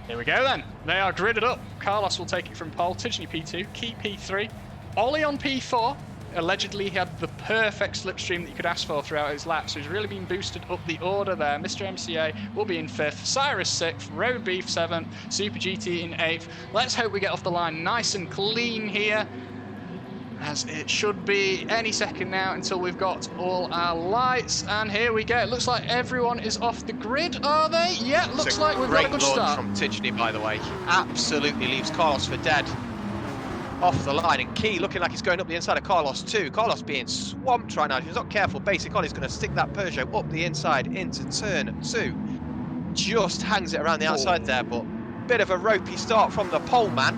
Here we go then. They are gridded up. Carlos will take it from pole. Tidgeny P2, Key P3. Ollie on P4. Allegedly, he had the perfect slipstream that you could ask for throughout his lap, so he's really been boosted up the order there. Mr. MCA will be in 5th, Cyrus 6th, Road Beef 7th, Super GT in 8th. Let's hope we get off the line nice and clean here, as it should be any second now until we've got all our lights. And here we go. It looks like everyone is off the grid, are they? Yeah, looks like we've got a good start. Great launch from Tidgeny, by the way. Absolutely leaves Carlos for dead off the line, and Key looking like he's going up the inside of Carlos too. Carlos being swamped right now. If he's not careful, Basic Ollie's going to stick that Peugeot up the inside into turn 2. Just hangs it around the outside there, but bit of a ropey start from the pole man.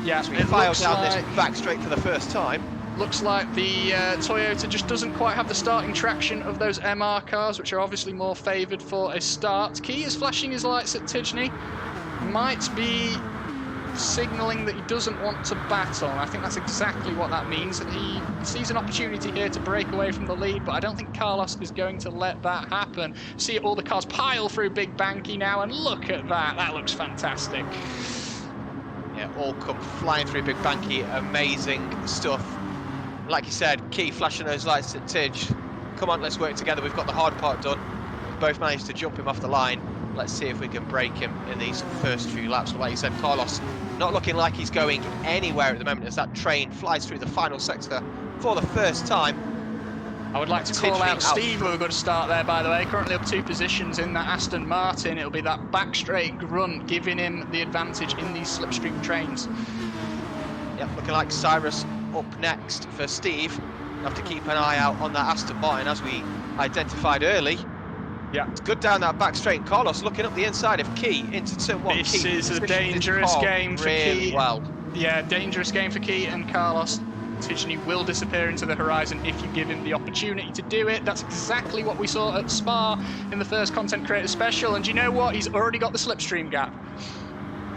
Yeah, as we file down this back straight for the first time. Looks like the Toyota just doesn't quite have the starting traction of those MR cars, which are obviously more favoured for a start. Key is flashing his lights at Tidgeny. Might be signalling that he doesn't want to battle, and I think that's exactly what that means, and he sees an opportunity here to break away from the lead, but I don't think Carlos is going to let that happen. See all the cars pile through Big Banky now, and look at that looks fantastic. Yeah, all come flying through Big Banky, amazing stuff. Like you said, Key flashing those lights at Tidge. Come on, let's work together, we've got the hard part done. We both managed to jump him off the line. Let's see if we can break him in these first few laps. Like you said, Carlos not looking like he's going anywhere at the moment as that train flies through the final sector for the first time. I would like to call out Steve, who are going to start there, by the way. Currently up 2 positions in that Aston Martin. It'll be that back straight grunt giving him the advantage in these slipstream trains. Yep, looking like Cyrus up next for Steve. We'll have to keep an eye out on that Aston Martin as we identified early. Yeah, it's good down that back straight. Carlos looking up the inside of Key into turn 1. This Key is a dangerous game for really Key. Well. Yeah, dangerous game for Key and Carlos. Tidgeny will disappear into the horizon if you give him the opportunity to do it. That's exactly what we saw at Spa in the first Content Creator Special. And you know what? He's already got the slipstream gap.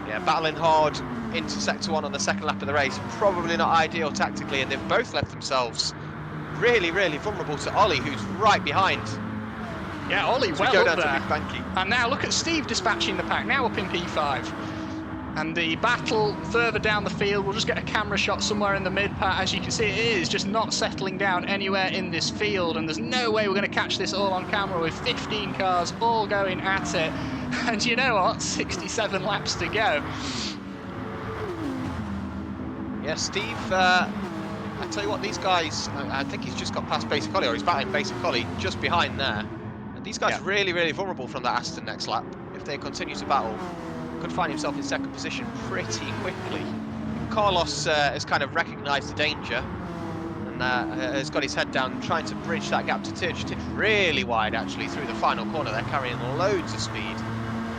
Yeah, battling hard into sector 1 on the second lap of the race. Probably not ideal tactically, and they've both left themselves really, really vulnerable to Ollie, who's right behind. Yeah, Ollie so well up there. And now look at Steve dispatching the pack, now up in P5. And the battle further down the field, we'll just get a camera shot somewhere in the mid-pack. As you can see, it is just not settling down anywhere in this field, and there's no way we're going to catch this all on camera with 15 cars all going at it. And you know what? 67 laps to go. Yeah, Steve, I tell you what, these guys, I think he's just got past Basic Ollie, or he's battling Basic Ollie just behind there. These guys are really, really vulnerable from that Aston next lap. If they continue to battle, could find himself in second position pretty quickly. Carlos has kind of recognised the danger and has got his head down, trying to bridge that gap to Tidge. Tidge really wide, actually, through the final corner. They're carrying loads of speed.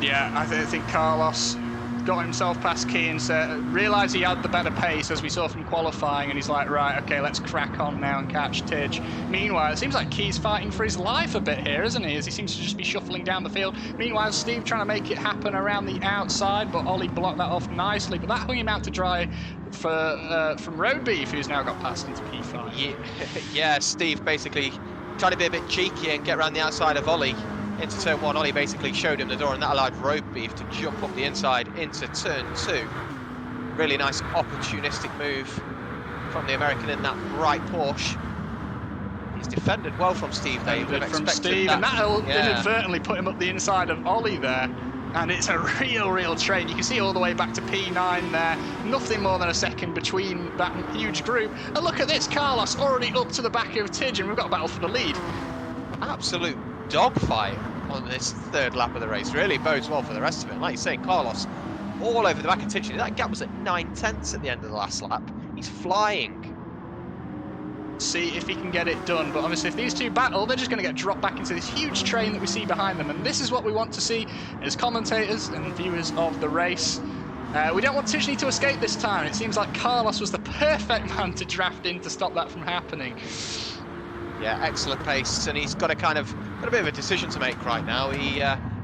Yeah, I think Carlos got himself past Key and realised he had the better pace, as we saw from qualifying, and he's like, right, okay, let's crack on now and catch Tidge. Meanwhile, it seems like Key's fighting for his life a bit here, isn't he, as he seems to just be shuffling down the field. Meanwhile, Steve trying to make it happen around the outside, but Ollie blocked that off nicely, but that hung him out to dry from Road Beef, who's now got passed into P5. Yeah, Steve basically trying to be a bit cheeky and get around the outside of Ollie into turn 1. Ollie basically showed him the door, and that allowed Road Beef to jump up the inside into turn 2. Really nice opportunistic move from the American in that bright Porsche. He's defended well from Steve there. You would have from expected Steve, that. and that'll inadvertently put him up the inside of Ollie there. And it's a real train. You can see all the way back to P9 there. Nothing more than a second between that huge group. And look at this, Carlos already up to the back of Tidge, and we've got a battle for the lead. Absolute dogfight on this third lap of the race. Really bodes well for the rest of it. Like you say, Carlos all over the back of Tidge. That gap was at 9/10 at the end of the last lap. He's flying. See if he can get it done, but obviously if these two battle, they're just going to get dropped back into this huge train that we see behind them, and this is what we want to see as commentators and viewers of the race. We don't want Tidgeny to escape this time. It seems like Carlos was the perfect man to draft in to stop that from happening. Yeah, excellent pace, and he's got a bit of a decision to make right now. He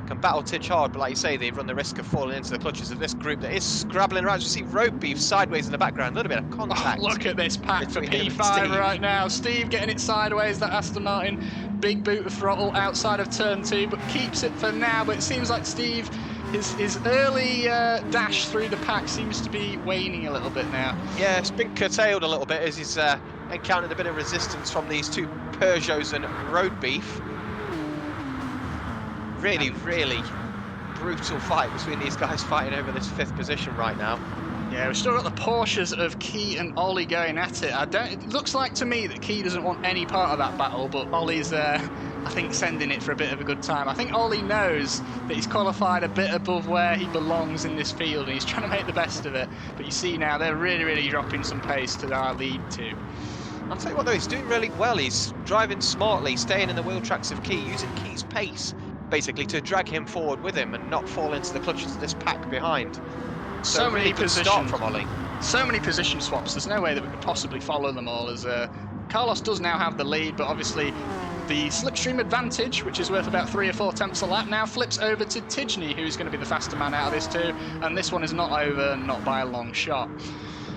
can battle Tidge hard, but like you say, they run the risk of falling into the clutches of this group that is scrabbling around. You see Road Beef sideways in the background, a little bit of contact. Oh, look at this pack for P5 right now. Steve getting it sideways, that Aston Martin, big boot of throttle outside of turn 2, but keeps it for now. But it seems like Steve His early dash through the pack seems to be waning a little bit now. Yeah, it's been curtailed a little bit as he's encountered a bit of resistance from these two Peugeots and road beef. Really, really brutal fight between these guys fighting over this 5th position right now. Yeah, we've still got the Porsches of Key and Ollie going at it. It looks like to me that Key doesn't want any part of that battle, but Ollie's, I think, sending it for a bit of a good time. I think Ollie knows that he's qualified a bit above where he belongs in this field, and he's trying to make the best of it. But you see now, they're really, really dropping some pace to our lead too. I'll tell you what though, he's doing really well. He's driving smartly, staying in the wheel tracks of Key, using Key's pace, basically, to drag him forward with him and not fall into the clutches of this pack behind. So many positions from Ollie. So many position swaps. There's no way that we could possibly follow them all. As Carlos does now have the lead, but obviously the slipstream advantage, which is worth about 3 or 4 tenths a lap, now flips over to Tidgney, who's going to be the faster man out of this too. And this one is not over, not by a long shot.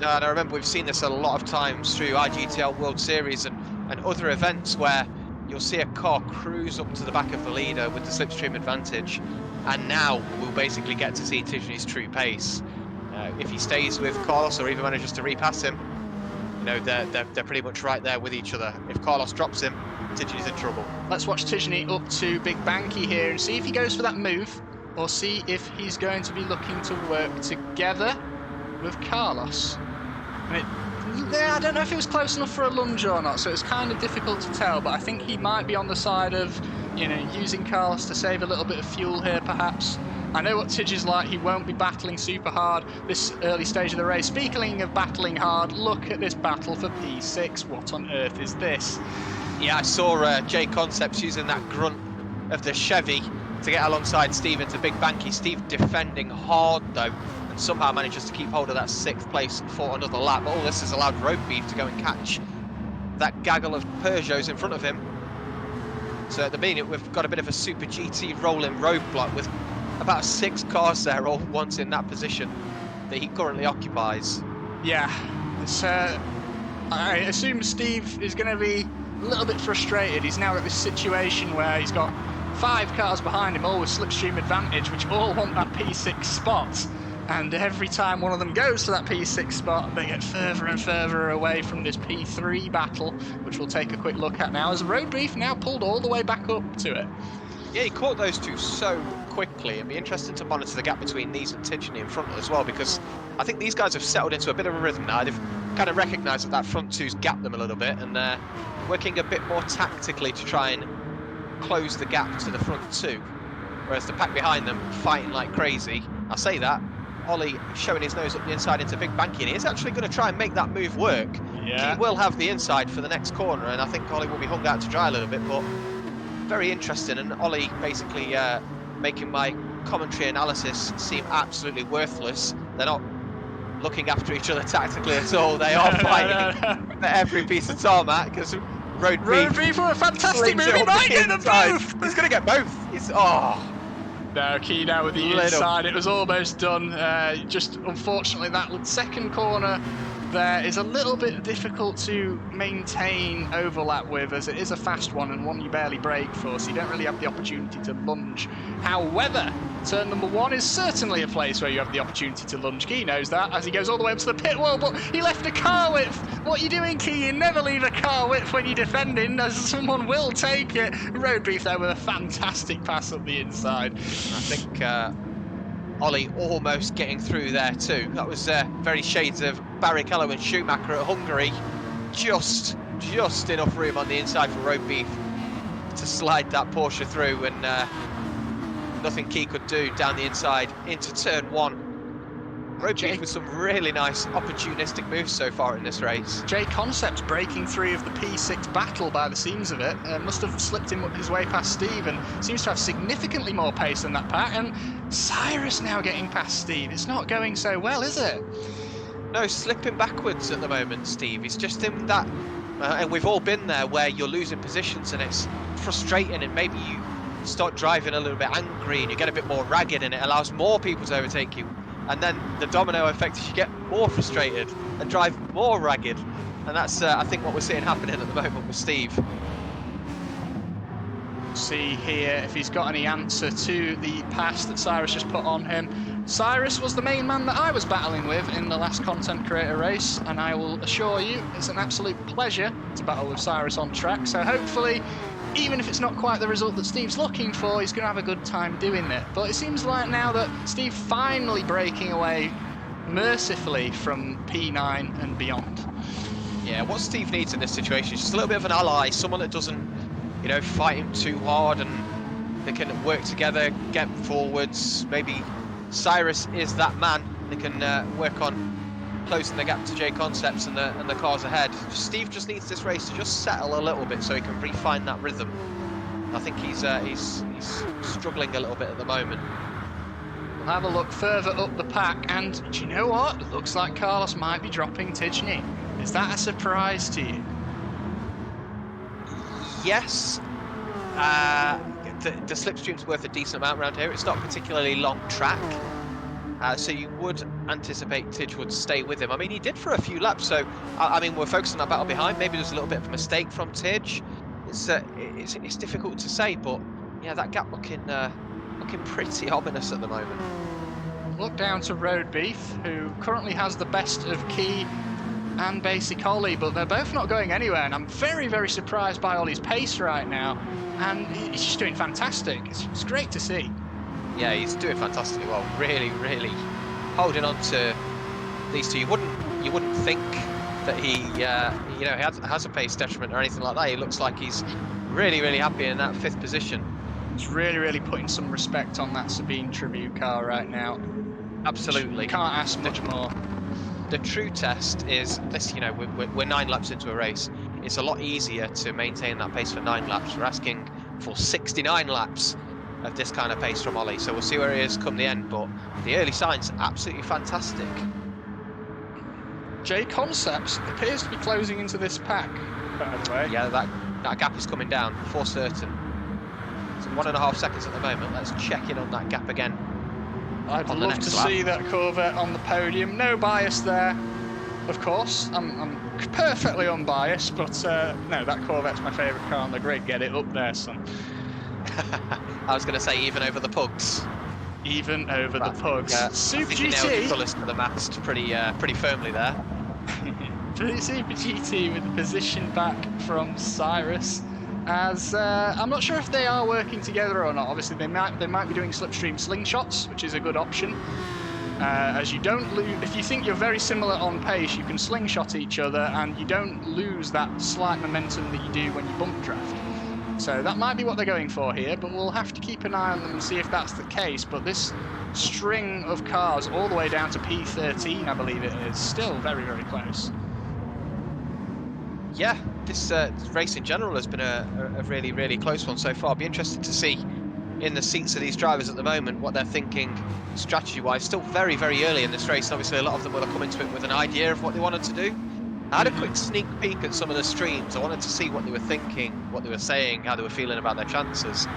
No, and I remember we've seen this a lot of times through IGTL World Series and other events where you'll see a car cruise up to the back of the leader with the slipstream advantage. And now we'll basically get to see Tidgney's true pace. If he stays with Carlos or even manages to repass him, you know, they're pretty much right there with each other. If Carlos drops him, Tidgney's in trouble. Let's watch Tidgney up to Big Banky here and see if he goes for that move, or see if he's going to be looking to work together with Carlos. I don't know if it was close enough for a lunge or not, so it's kind of difficult to tell, but I think he might be on the side of, you know, using Carlos to save a little bit of fuel here, perhaps. I know what Tidge is like. He won't be battling super hard this early stage of the race. Speaking of battling hard, look at this battle for P6. What on earth is this? Yeah, I saw J Concepts using that grunt of the Chevy to get alongside Steve into Big Banky. Steve defending hard though, and somehow manages to keep hold of that 6th place for another lap. But all this has allowed Road Beef to go and catch that gaggle of Peugeots in front of him. So at the minute we've got a bit of a Super GT rolling roadblock with about 6 cars there, all once in that position that he currently occupies. Yeah, it's, I assume Steve is going to be a little bit frustrated. He's now at this situation where he's got 5 cars behind him, all with slipstream advantage, which all want that P6 spot. And every time one of them goes to that P6 spot, they get further and further away from this P3 battle, which we'll take a quick look at now, as Road Beef now pulled all the way back up to it. Yeah, he caught those two so quickly. It'd be interesting to monitor the gap between these and Tidgney in front as well, because I think these guys have settled into a bit of a rhythm now. They've kind of recognised that front two's gapped them a little bit, and they're working a bit more tactically to try and close the gap to the front two, whereas the pack behind them fighting like crazy. I say that, Ollie showing his nose up the inside into Big Banky, and he's actually going to try and make that move work. Yeah. He will have the inside for the next corner, and I think Ollie will be hung out to dry a little bit, but very interesting. And Ollie basically making my commentary analysis seem absolutely worthless. They're not looking after each other tactically at all. They are fighting for every piece of tarmac, because Road Beef for a fantastic move. He might get them both. He's going to get both. He's No, Key now with the inside. It was almost done. Just unfortunately, that second corner there is a little bit difficult to maintain overlap with, as it is a fast one and one you barely brake for, so you don't really have the opportunity to lunge. However, turn number 1 is certainly a place where you have the opportunity to lunge. Key knows that as he goes all the way up to the pit wall, but he left a car width. What are you doing, Key? You never leave a car width when you're defending, as someone will take it. Road Beef there with a fantastic pass up the inside. I think Ollie almost getting through there too. That was very shades of Barrichello and Schumacher at Hungary. Just enough room on the inside for Road Beef to slide that Porsche through, and nothing Key could do down the inside into turn 1. Road Beef with some really nice opportunistic moves so far in this race. J Concepts breaking free of the P6 battle by the seams of it. Must have slipped his way past Steve and seems to have significantly more pace than that pack. And Cyrus now getting past Steve. It's not going so well, is it? No, slipping backwards at the moment, Steve. He's just in that, and we've all been there, where you're losing positions and it's frustrating, and maybe you start driving a little bit angry and you get a bit more ragged, and it allows more people to overtake you. And then the domino effect is you get more frustrated and drive more ragged. And that's, I think, what we're seeing happening at the moment with Steve. See here if he's got any answer to the pass that Cyrus just put on him. Cyrus was the main man that I was battling with in the last content creator race, and I will assure you it's an absolute pleasure to battle with Cyrus on track. So hopefully, even if it's not quite the result that Steve's looking for, he's going to have a good time doing it. But it seems like now that Steve finally breaking away mercifully from P9 and beyond. Yeah, what Steve needs in this situation is just a little bit of an ally, someone that doesn't, you know, fight him too hard, and they can work together, get forwards. Maybe Cyrus is that man. They can work on closing the gap to J Concepts and the cars ahead. Steve just needs this race to just settle a little bit so he can refine that rhythm. I think he's struggling a little bit at the moment. We'll have a look further up the pack, and do you know what? It looks like Carlos might be dropping Tidgney. Is that a surprise to you? Yes. The slipstream's worth a decent amount around here. It's not a particularly long track, so you would anticipate Tidge would stay with him. I mean, he did for a few laps, so I mean, we're focusing on that battle behind. Maybe there's a little bit of a mistake from Tidge. It's difficult to say, but yeah, that gap looking pretty ominous at the moment. Look down to Road Beef, who currently has the best of Key and Basic Ollie, but they're both not going anywhere, and I'm very, very surprised by Ollie's pace right now, and he's just doing fantastic. It's great to see. Yeah, he's doing fantastically well. Really, really holding on to these two. You wouldn't think that he has a pace detriment or anything like that. He looks like he's really, really happy in that 5th position. He's really, really putting some respect on that Sabine Tribute car right now. Absolutely. Can't ask much more. The true test is this, you know, we're 9 laps into a race. It's a lot easier to maintain that pace for 9 laps. We're asking for 69 laps of this kind of pace from Ollie, so we'll see where he is come the end, but the early signs absolutely fantastic. J Concepts appears to be closing into this pack, by the way. Yeah, that gap is coming down for certain. So 1.5 seconds at the moment. Let's check in on that gap again. I'd love to see that Corvette on the podium. No bias there, of course. I'm perfectly unbiased, but no, that Corvette's my favourite car on the grid. Get it up there, son. I was going to say even over the pugs. Even over the pugs. Super I think GT. You nailed your colours to the mast pretty firmly there. Super GT with the position back from Cyrus. As I'm not sure if they are working together or not. Obviously, they might be doing slipstream slingshots, which is a good option. As you don't lose, if you think you're very similar on pace, you can slingshot each other, and you don't lose that slight momentum that you do when you bump draft. So that might be what they're going for here, but we'll have to keep an eye on them and see if that's the case. But this string of cars all the way down to P13, I believe it is, still very, very close. Yeah, this race in general has been a really, really close one so far. I'll be interested to see in the seats of these drivers at the moment what they're thinking strategy-wise. Still very, very early in this race. Obviously, a lot of them will have come into it with an idea of what they wanted to do. I had a quick sneak peek at some of the streams. I wanted to see what they were thinking, what they were saying, how they were feeling about their chances.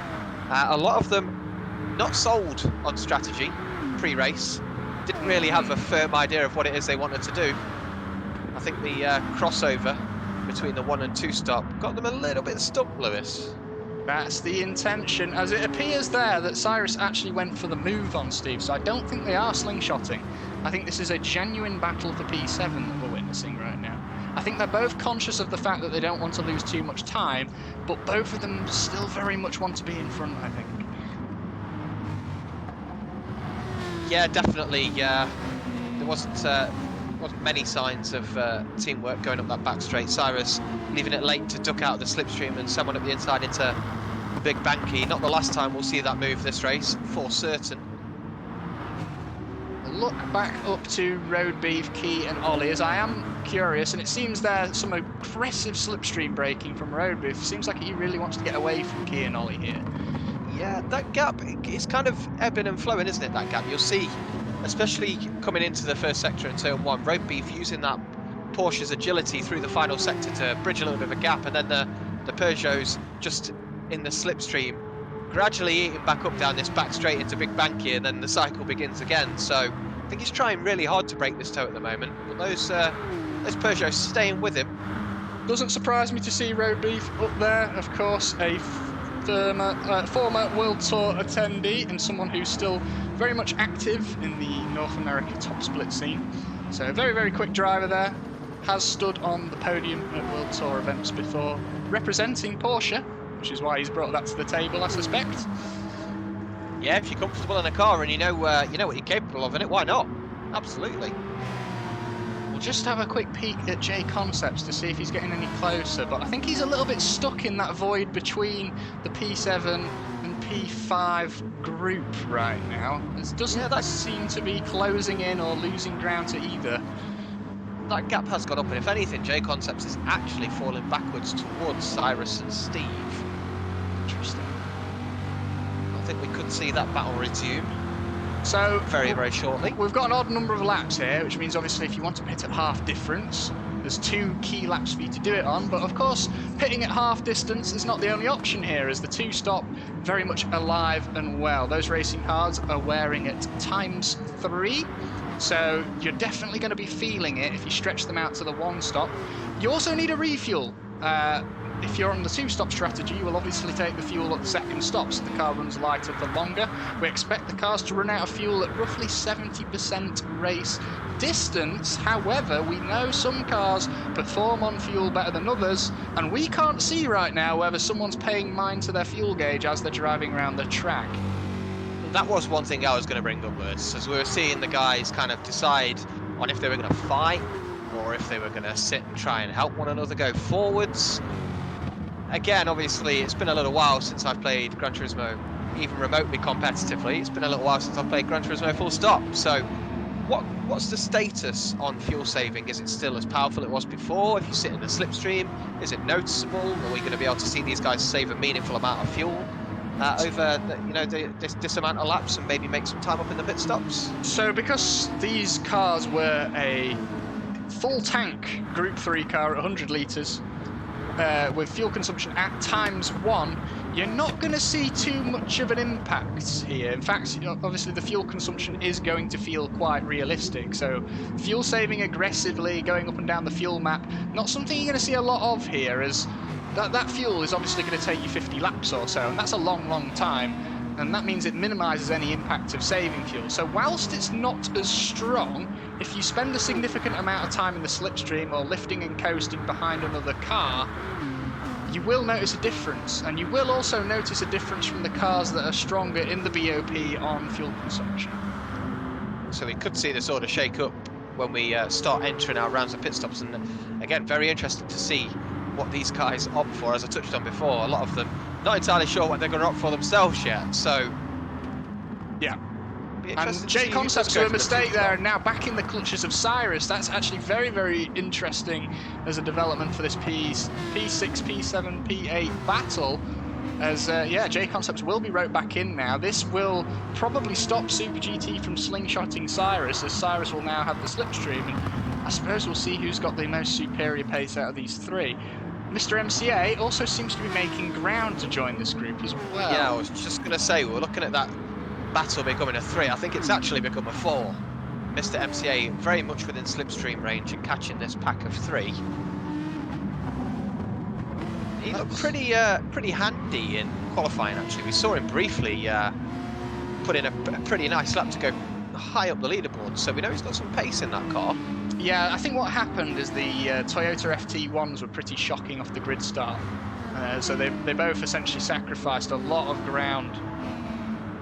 A lot of them not sold on strategy pre-race. Didn't really have a firm idea of what it is they wanted to do. I think the crossover between the 1 and 2 stop got them a little bit stuck, Lewis. That's the intention, as it appears there that Cyrus actually went for the move on Steve, so I don't think they are slingshotting. I think this is a genuine battle for P7 that we're witnessing right now. I think they're both conscious of the fact that they don't want to lose too much time, but both of them still very much want to be in front, I think. Yeah, definitely. There wasn't many signs of teamwork going up that back straight. Cyrus leaving it late to duck out of the slipstream and someone up the inside into Big Banky. Not the last time we'll see that move this race, for certain. Look back up to Road Beef, Key and Ollie, as I am curious, and it seems there's some aggressive slipstream braking from Road Beef. Seems like he really wants to get away from Key and Ollie here. Yeah, that gap, it's kind of ebbing and flowing, isn't it, that gap? You'll see, especially coming into the first sector in turn 1, Road Beef using that Porsche's agility through the final sector to bridge a little bit of a gap, and then the Peugeots just in the slipstream gradually eating back up down this back straight into Big Banky, and then the cycle begins again. So I think he's trying really hard to break this toe at the moment, but those Peugeots staying with him. Doesn't surprise me to see Road Beef up there. Of course, a former World Tour attendee and someone who's still very much active in the North America top split scene. So a very, very quick driver there. Has stood on the podium at World Tour events before, representing Porsche, which is why he's brought that to the table, I suspect. Yeah, if you're comfortable in a car and you know what you're capable of in it, why not? Absolutely. We'll just have a quick peek at J Concepts to see if he's getting any closer, but I think he's a little bit stuck in that void between the P7 and P5 group right now. It doesn't seem to be closing in or losing ground to either. That gap has gone up, and if anything, J Concepts is actually falling backwards towards Cyrus and Steve. Interesting. I think we could see that battle resume. So very, very shortly. We've got an odd number of laps here, which means obviously if you want to pit at half difference, there's 2 key laps for you to do it on. But of course, pitting at half distance is not the only option here, as the 2-stop very much alive and well. Those racing cars are wearing it ×3. So you're definitely going to be feeling it if you stretch them out to the 1-stop. You also need a refuel. If you're on the 2-stop strategy, you will obviously take the fuel at the 2nd stop, so the car runs lighter for longer. We expect the cars to run out of fuel at roughly 70% race distance. However, we know some cars perform on fuel better than others, and we can't see right now whether someone's paying mind to their fuel gauge as they're driving around the track. That was one thing I was going to bring up, Lewis, as we were seeing the guys kind of decide on if they were going to fight or if they were going to sit and try and help one another go forwards. Again, obviously, it's been a little while since I've played Gran Turismo even remotely competitively. It's been a little while since I've played Gran Turismo full stop. So what's the status on fuel saving? Is it still as powerful as it was before? If you sit in the slipstream, is it noticeable? Are we going to be able to see these guys save a meaningful amount of fuel over this amount of laps and maybe make some time up in the pit stops? So because these cars were a full tank Group 3 car at 100 litres, with fuel consumption at ×1, you're not going to see too much of an impact here. In fact, obviously the fuel consumption is going to feel quite realistic. So fuel saving aggressively, going up and down the fuel map, not something you're going to see a lot of here, as that fuel is obviously going to take you 50 laps or so, and that's a long, long time. And that means it minimises any impact of saving fuel. So whilst it's not as strong, if you spend a significant amount of time in the slipstream or lifting and coasting behind another car, you will notice a difference. And you will also notice a difference from the cars that are stronger in the BOP on fuel consumption. So we could see this order shake up when we start entering our rounds of pit stops. And again, very interesting to see what these guys opt for. As I touched on before, a lot of them not entirely sure what they're going to opt for themselves yet. So yeah. And J Concepts were a mistake there, and now back in the clutches of Cyrus. That's actually very, very interesting as a development for this P6, P7, P8 battle. As J Concepts will be roped back in now. This will probably stop Super GT from slingshotting Cyrus, as Cyrus will now have the slipstream. And I suppose we'll see who's got the most superior pace out of these 3. Mr. MCA also seems to be making ground to join this group as well. Yeah, I was just going to say, we're looking at that battle becoming a 3. I think it's actually become a 4. Mr. MCA very much within slipstream range and catching this pack of 3. He looked pretty handy in qualifying, actually. We saw him briefly put in a pretty nice lap to go high up the leaderboard, so we know he's got some pace in that car. Yeah, I think what happened is the Toyota FT1s were pretty shocking off the grid start. So they both essentially sacrificed a lot of ground.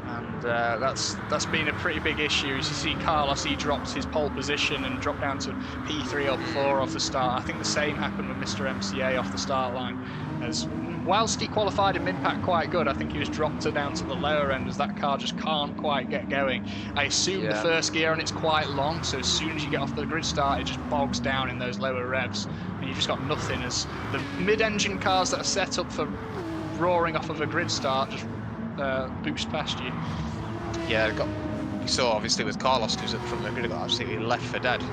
And that's been a pretty big issue. As you see, Carlos, he dropped his pole position and dropped down to P3 or 4 off the start. I think the same happened with Mr. MCA off the start line. As whilst he qualified in mid-pack quite good, I think he was dropped down to the lower end, as that car just can't quite get going. I assume the first gear on it's quite long, so as soon as you get off the grid start, it just bogs down in those lower revs, and you've just got nothing, as the mid-engine cars that are set up for roaring off of a grid start just boost past you. Yeah, you saw obviously with Carlos, who's at the front of the grid, got absolutely left for dead.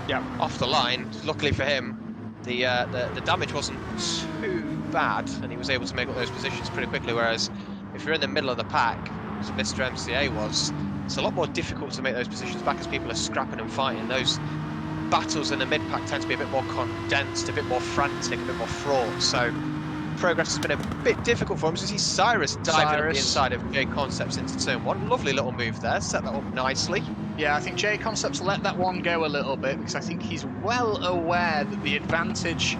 Yeah, off the line. Luckily for him, the damage wasn't too bad, and he was able to make up those positions pretty quickly. Whereas if you're in the middle of the pack, as Mr. MCA was, it's a lot more difficult to make those positions back as people are scrapping and fighting. Those battles in the mid pack tend to be a bit more condensed, a bit more frantic, a bit more fraught. So progress has been a bit difficult for him. So you see Cyrus diving up the inside of J Concepts into turn 1. Lovely little move there, set that up nicely. Yeah, I think J Concepts let that one go a little bit because I think he's well aware that the advantage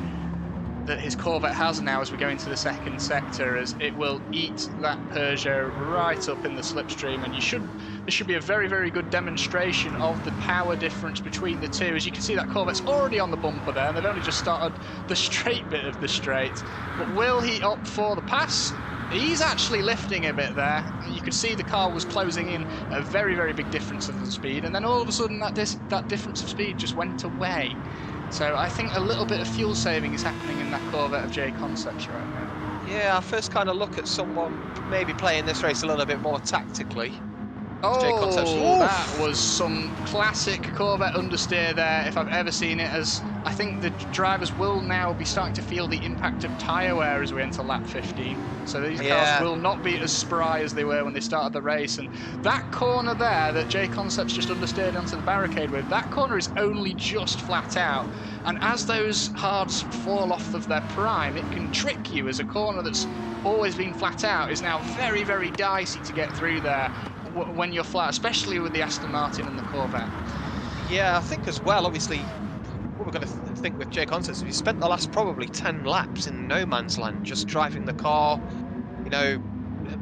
that his Corvette has now as we go into the second sector is it will eat that Peugeot right up in the slipstream, and this should be a very, very good demonstration of the power difference between the two. As you can see, that Corvette's already on the bumper there, and they've only just started the straight bit of the straight. But will he opt for the pass? He's actually lifting a bit there. You could see the car was closing in a very, very big difference of the speed, and then all of a sudden that difference of speed just went away. So I think a little bit of fuel saving is happening in that Corvette of J Concepts right now. Yeah, our first kind of look at someone maybe playing this race a little bit more tactically. Oh, that was some classic Corvette understeer there, if I've ever seen it, as I think the drivers will now be starting to feel the impact of tyre wear as we enter lap 15. So these cars will not be as spry as they were when they started the race. And that corner there that J Concepts just understeered onto the barricade with, that corner is only just flat out. And as those hards fall off of their prime, it can trick you, as a corner that's always been flat out is now very, very dicey to get through there when you're flat, especially with the Aston Martin and the Corvette. Yeah, I think as well, obviously, what we're going to think with J Concepts, we spent the last probably 10 laps in no man's land, just driving the car, you know,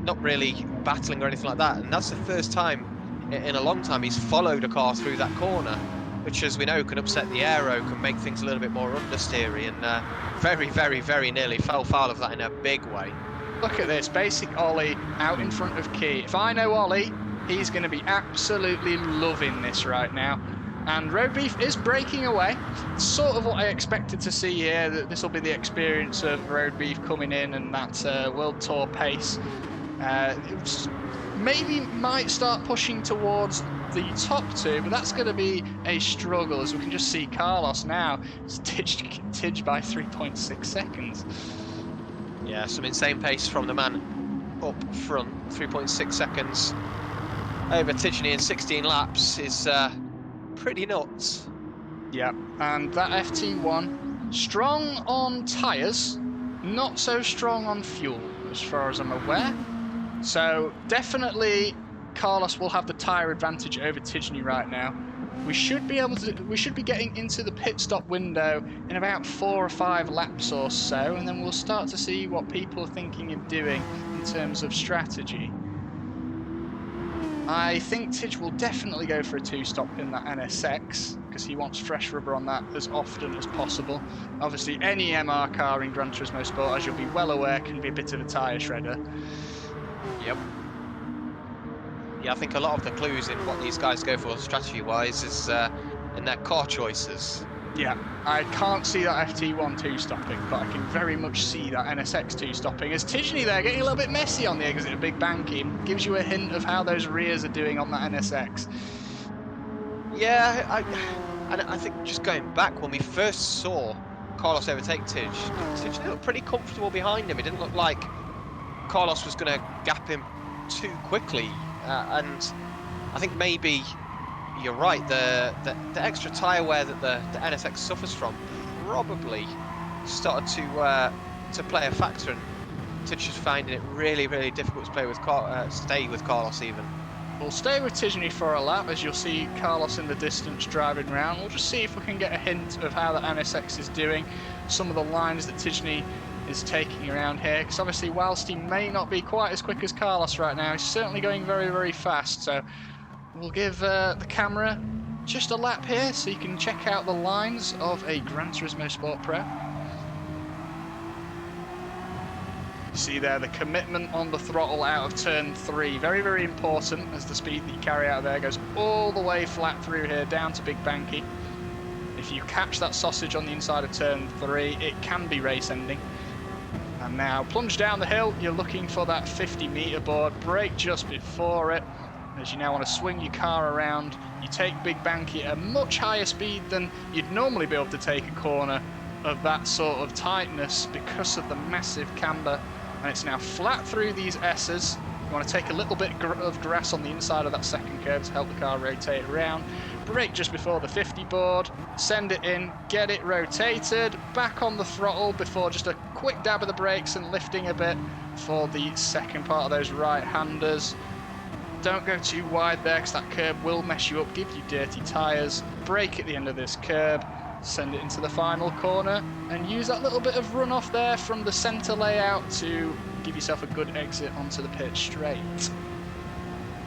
not really battling or anything like that. And that's the first time in a long time he's followed a car through that corner, which, as we know, can upset the aero, can make things a little bit more understeery, and very, very, very nearly fell foul of that in a big way. Look at this, basic Ollie out in front of Key. If I know Ollie, he's going to be absolutely loving this right now. And Road Beef is breaking away. It's sort of what I expected to see here, that this will be the experience of Road Beef coming in and that World Tour pace. Maybe might start pushing towards the top two, but that's going to be a struggle, as we can just see Carlos now is tidged by 3.6 seconds. Yeah, some insane pace from the man up front. 3.6 seconds over Tidgeny in 16 laps is pretty nuts. Yeah, and that FT1, strong on tyres, not so strong on fuel, as far as I'm aware. So definitely Carlos will have the tyre advantage over Tidgeny right now. We should be getting into the pit stop window in about 4 or 5 laps or so, and then we'll start to see what people are thinking of doing in terms of strategy. I think Tidge will definitely go for a 2-stop in that NSX, because he wants fresh rubber on that as often as possible. Obviously, any MR car in Gran Turismo Sport, as you'll be well aware, can be a bit of a tyre shredder. Yep. Yeah, I think a lot of the clues in what these guys go for strategy-wise is in their car choices. Yeah, I can't see that FT1 2-stopping, but I can very much see that NSX 2-stopping. As Tidgeny there getting a little bit messy on the exit of Big Banky, gives you a hint of how those rears are doing on that NSX. Yeah, I think just going back, when we first saw Carlos overtake Tidge looked pretty comfortable behind him. It didn't look like Carlos was going to gap him too quickly. And I think maybe you're right, the extra tyre wear that the NSX suffers from probably started to play a factor, and Tidge is finding it really, really difficult to play with stay with Carlos even. We'll stay with Tidgeny for a lap, as you'll see Carlos in the distance driving around. We'll just see if we can get a hint of how the NSX is doing, some of the lines that Tidgeny is taking around here, because obviously whilst he may not be quite as quick as Carlos right now, he's certainly going very, very fast. So we'll give the camera just a lap here so you can check out the lines of a Gran Turismo Sport Pro. You see there the commitment on the throttle out of turn 3, very, very important, as the speed that you carry out there goes all the way flat through here down to Big Banky. If you catch that sausage on the inside of turn 3, it can be race ending. And now plunge down the hill, you're looking for that 50-meter board, brake just before it, as you now want to swing your car around. You take Big Banky at a much higher speed than you'd normally be able to take a corner of that sort of tightness because of the massive camber. And it's now flat through these S's. You want to take a little bit of grass on the inside of that second curve to help the car rotate around. brake just before the 50 board, send it in, get it rotated, back on the throttle before just a quick dab of the brakes and lifting a bit for the second part of those right-handers. Don't go too wide there because that curb will mess you up, give you dirty tyres. Brake at the end of this curb, send it into the final corner, and use that little bit of runoff there from the centre layout to give yourself a good exit onto the pit straight.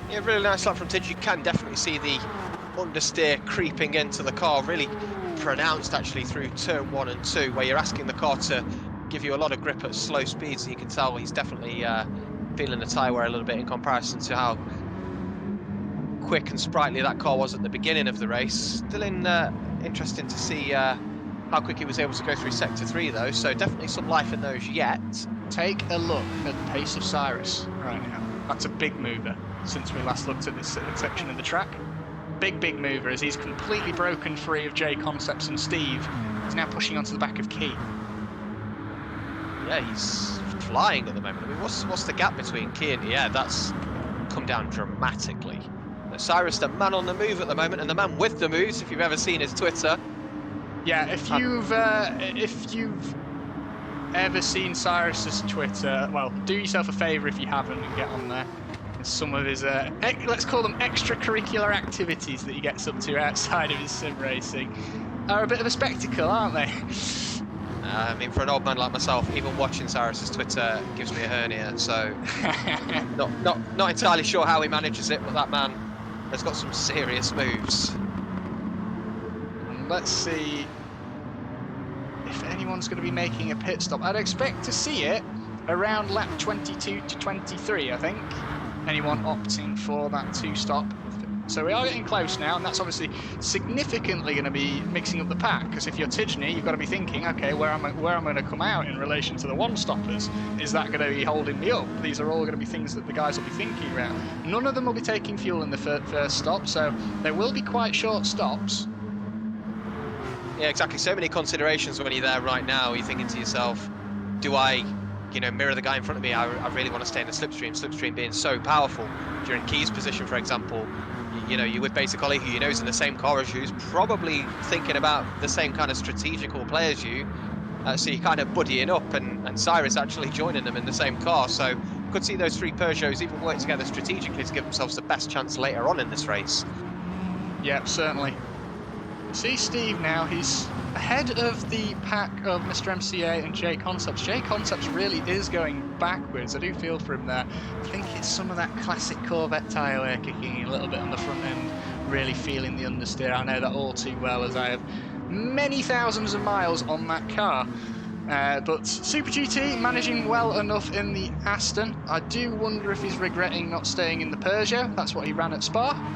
Yeah, really nice lap from Tidge. You can definitely see the understeer creeping into the car, really pronounced actually through turn 1 and 2, where you're asking the car to give you a lot of grip at slow speeds, and you can tell he's definitely feeling the tyre wear a little bit in comparison to how quick and sprightly that car was at the beginning of the race. Still interesting to see how quick he was able to go through sector 3 though, so definitely some life in those yet. Take a look at the pace of Cyrus right now. That's a big mover since we last looked at this section of the track. Big mover as he's completely broken free of J Concepts and Steve. He's now pushing onto the back of Key. Yeah, he's flying at the moment. I mean, what's the gap between Key and that's come down dramatically. Cyrus, the man on the move at the moment, and the man with the moves, if you've ever seen his Twitter. Yeah, if you've ever seen Cyrus's Twitter, well, do yourself a favour if you haven't and get on there. Some of his, let's call them extracurricular activities that he gets up to outside of his sim racing are a bit of a spectacle, aren't they? I mean, for an old man like myself, even watching Cyrus's Twitter gives me a hernia, so not entirely sure how he manages it, but that man has got some serious moves. Let's see if anyone's going to be making a pit stop. I'd expect to see it around lap 22 to 23, I think. Anyone opting for that 2-stop. So we are getting close now, and that's obviously significantly going to be mixing up the pack, because if you're Tidgeney, you've got to be thinking, okay, where am I going to come out in relation to the 1-stoppers? Is that going to be holding me up? These are all going to be things that the guys will be thinking about. None of them will be taking fuel in the first stop, so there will be quite short stops. Yeah, exactly. So many considerations when you're there right now. You're thinking to yourself, do I, mirror the guy in front of me? I really want to stay in the slipstream being so powerful. If you're in Key's position, for example, you're with Basic Ollie, who you know is in the same car as you, who's probably thinking about the same kind of strategical play as you. So you're kind of buddying up, and Cyrus actually joining them in the same car. So could see those 3 Peugeots even work together strategically to give themselves the best chance later on in this race. Yeah, certainly. See Steve now, he's ahead of the pack of Mr. MCA and J Concepts. J Concepts really is going backwards. I do feel for him there. I think it's some of that classic Corvette tyre wear kicking a little bit on the front end, really feeling the understeer. I know that all too well as I have many thousands of miles on that car. But Super GT managing well enough in the Aston. I do wonder if he's regretting not staying in the Peugeot. That's what he ran at Spa.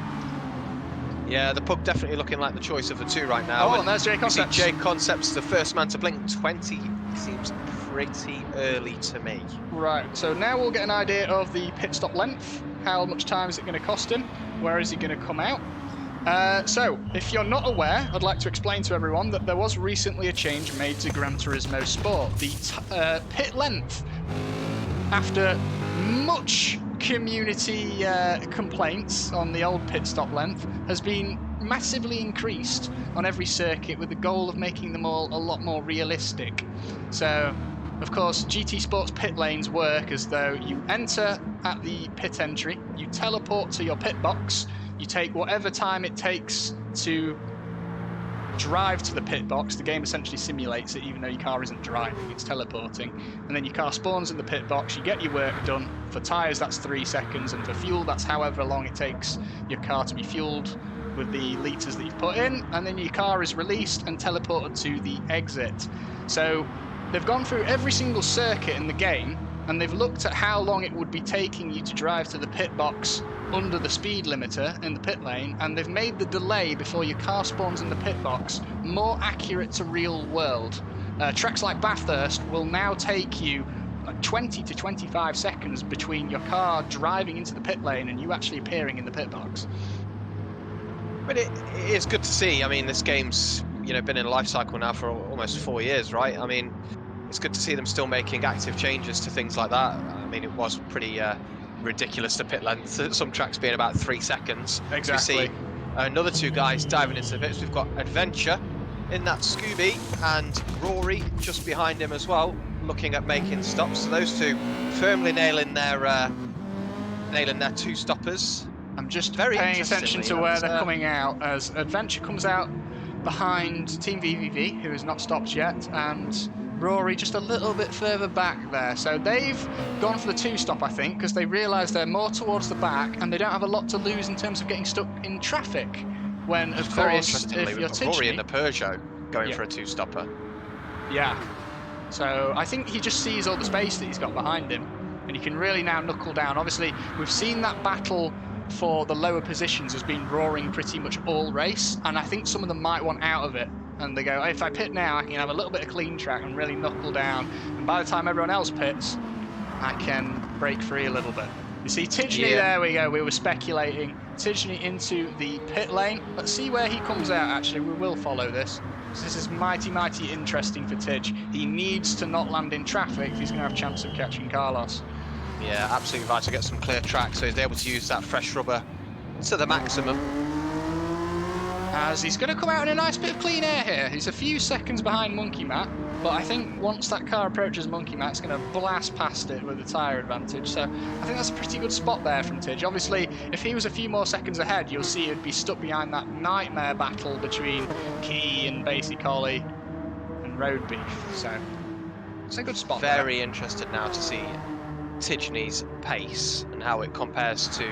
Yeah, the Pug definitely looking like the choice of the 2 right now. Oh, and there's J Concepts. J Concepts, the first man to blink. 20 seems pretty early to me. Right, so now we'll get an idea of the pit stop length. How much time is it going to cost him? Where is he going to come out? So, if you're not aware, I'd like to explain to everyone that there was recently a change made to Gran Turismo Sport. The pit length, after much community complaints on the old pit stop length, has been massively increased on every circuit with the goal of making them all a lot more realistic. So, of course, GT Sports pit lanes work as though you enter at the pit entry, you teleport to your pit box, you take whatever time it takes to drive to the pit box. The game essentially simulates it, even though your car isn't driving, it's teleporting. And then your car spawns in the pit box, you get your work done. For tyres, that's 3 seconds, and for fuel, that's however long it takes your car to be fueled with the litres that you've put in. And then your car is released and teleported to the exit. So they've gone through every single circuit in the game, and they've looked at how long it would be taking you to drive to the pit box under the speed limiter in the pit lane, and they've made the delay before your car spawns in the pit box more accurate to real world. Tracks like Bathurst will now take you 20 to 25 seconds between your car driving into the pit lane and you actually appearing in the pit box. But it is good to see. I mean, this game's been in a life cycle now for almost 4 years, right? I mean, it's good to see them still making active changes to things like that. I mean, it was pretty ridiculous, the pit length. Some tracks being about 3 seconds. Exactly. Another two guys diving into the pits. We've got Adventure in that Scooby and Rory just behind him as well, looking at making stops. So those two firmly nailing their two stoppers. I'm just Very paying attention to where they're coming out as Adventure comes out behind Team VVV, who has not stopped yet, and Rory just a little bit further back there. So they've gone for the two-stop, I think, because they realise they're more towards the back and they don't have a lot to lose in terms of getting stuck in traffic. When, of very course, interestingly, if you're we've got Rory in Tidgeny, the Peugeot going for a two-stopper. Yeah. So I think he just sees all the space that he's got behind him, and he can really now knuckle down. Obviously, we've seen that battle for the lower positions has been roaring pretty much all race, and I think some of them might want out of it. And they go, if I pit now, I can have a little bit of clean track and really knuckle down. And by the time everyone else pits, I can break free a little bit. You see, Tidgeny, there we go. We were speculating. Tidgeny into the pit lane. Let's see where he comes out, actually. We will follow this. So this is mighty, mighty interesting for Tidge. He needs to not land in traffic if he's going to have a chance of catching Carlos. Yeah, absolutely vital to get some clear track so he's able to use that fresh rubber to the maximum. As he's going to come out in a nice bit of clean air here. He's a few seconds behind Monkey Matt, but I think once that car approaches Monkey Matt, it's going to blast past it with the tyre advantage. So I think that's a pretty good spot there from Tidge. Obviously, if he was a few more seconds ahead, you'll see he'd be stuck behind that nightmare battle between Key and Basic Ollie and Road Beef. So it's a good spot there. Very interested now to see Tidgeny's pace and how it compares to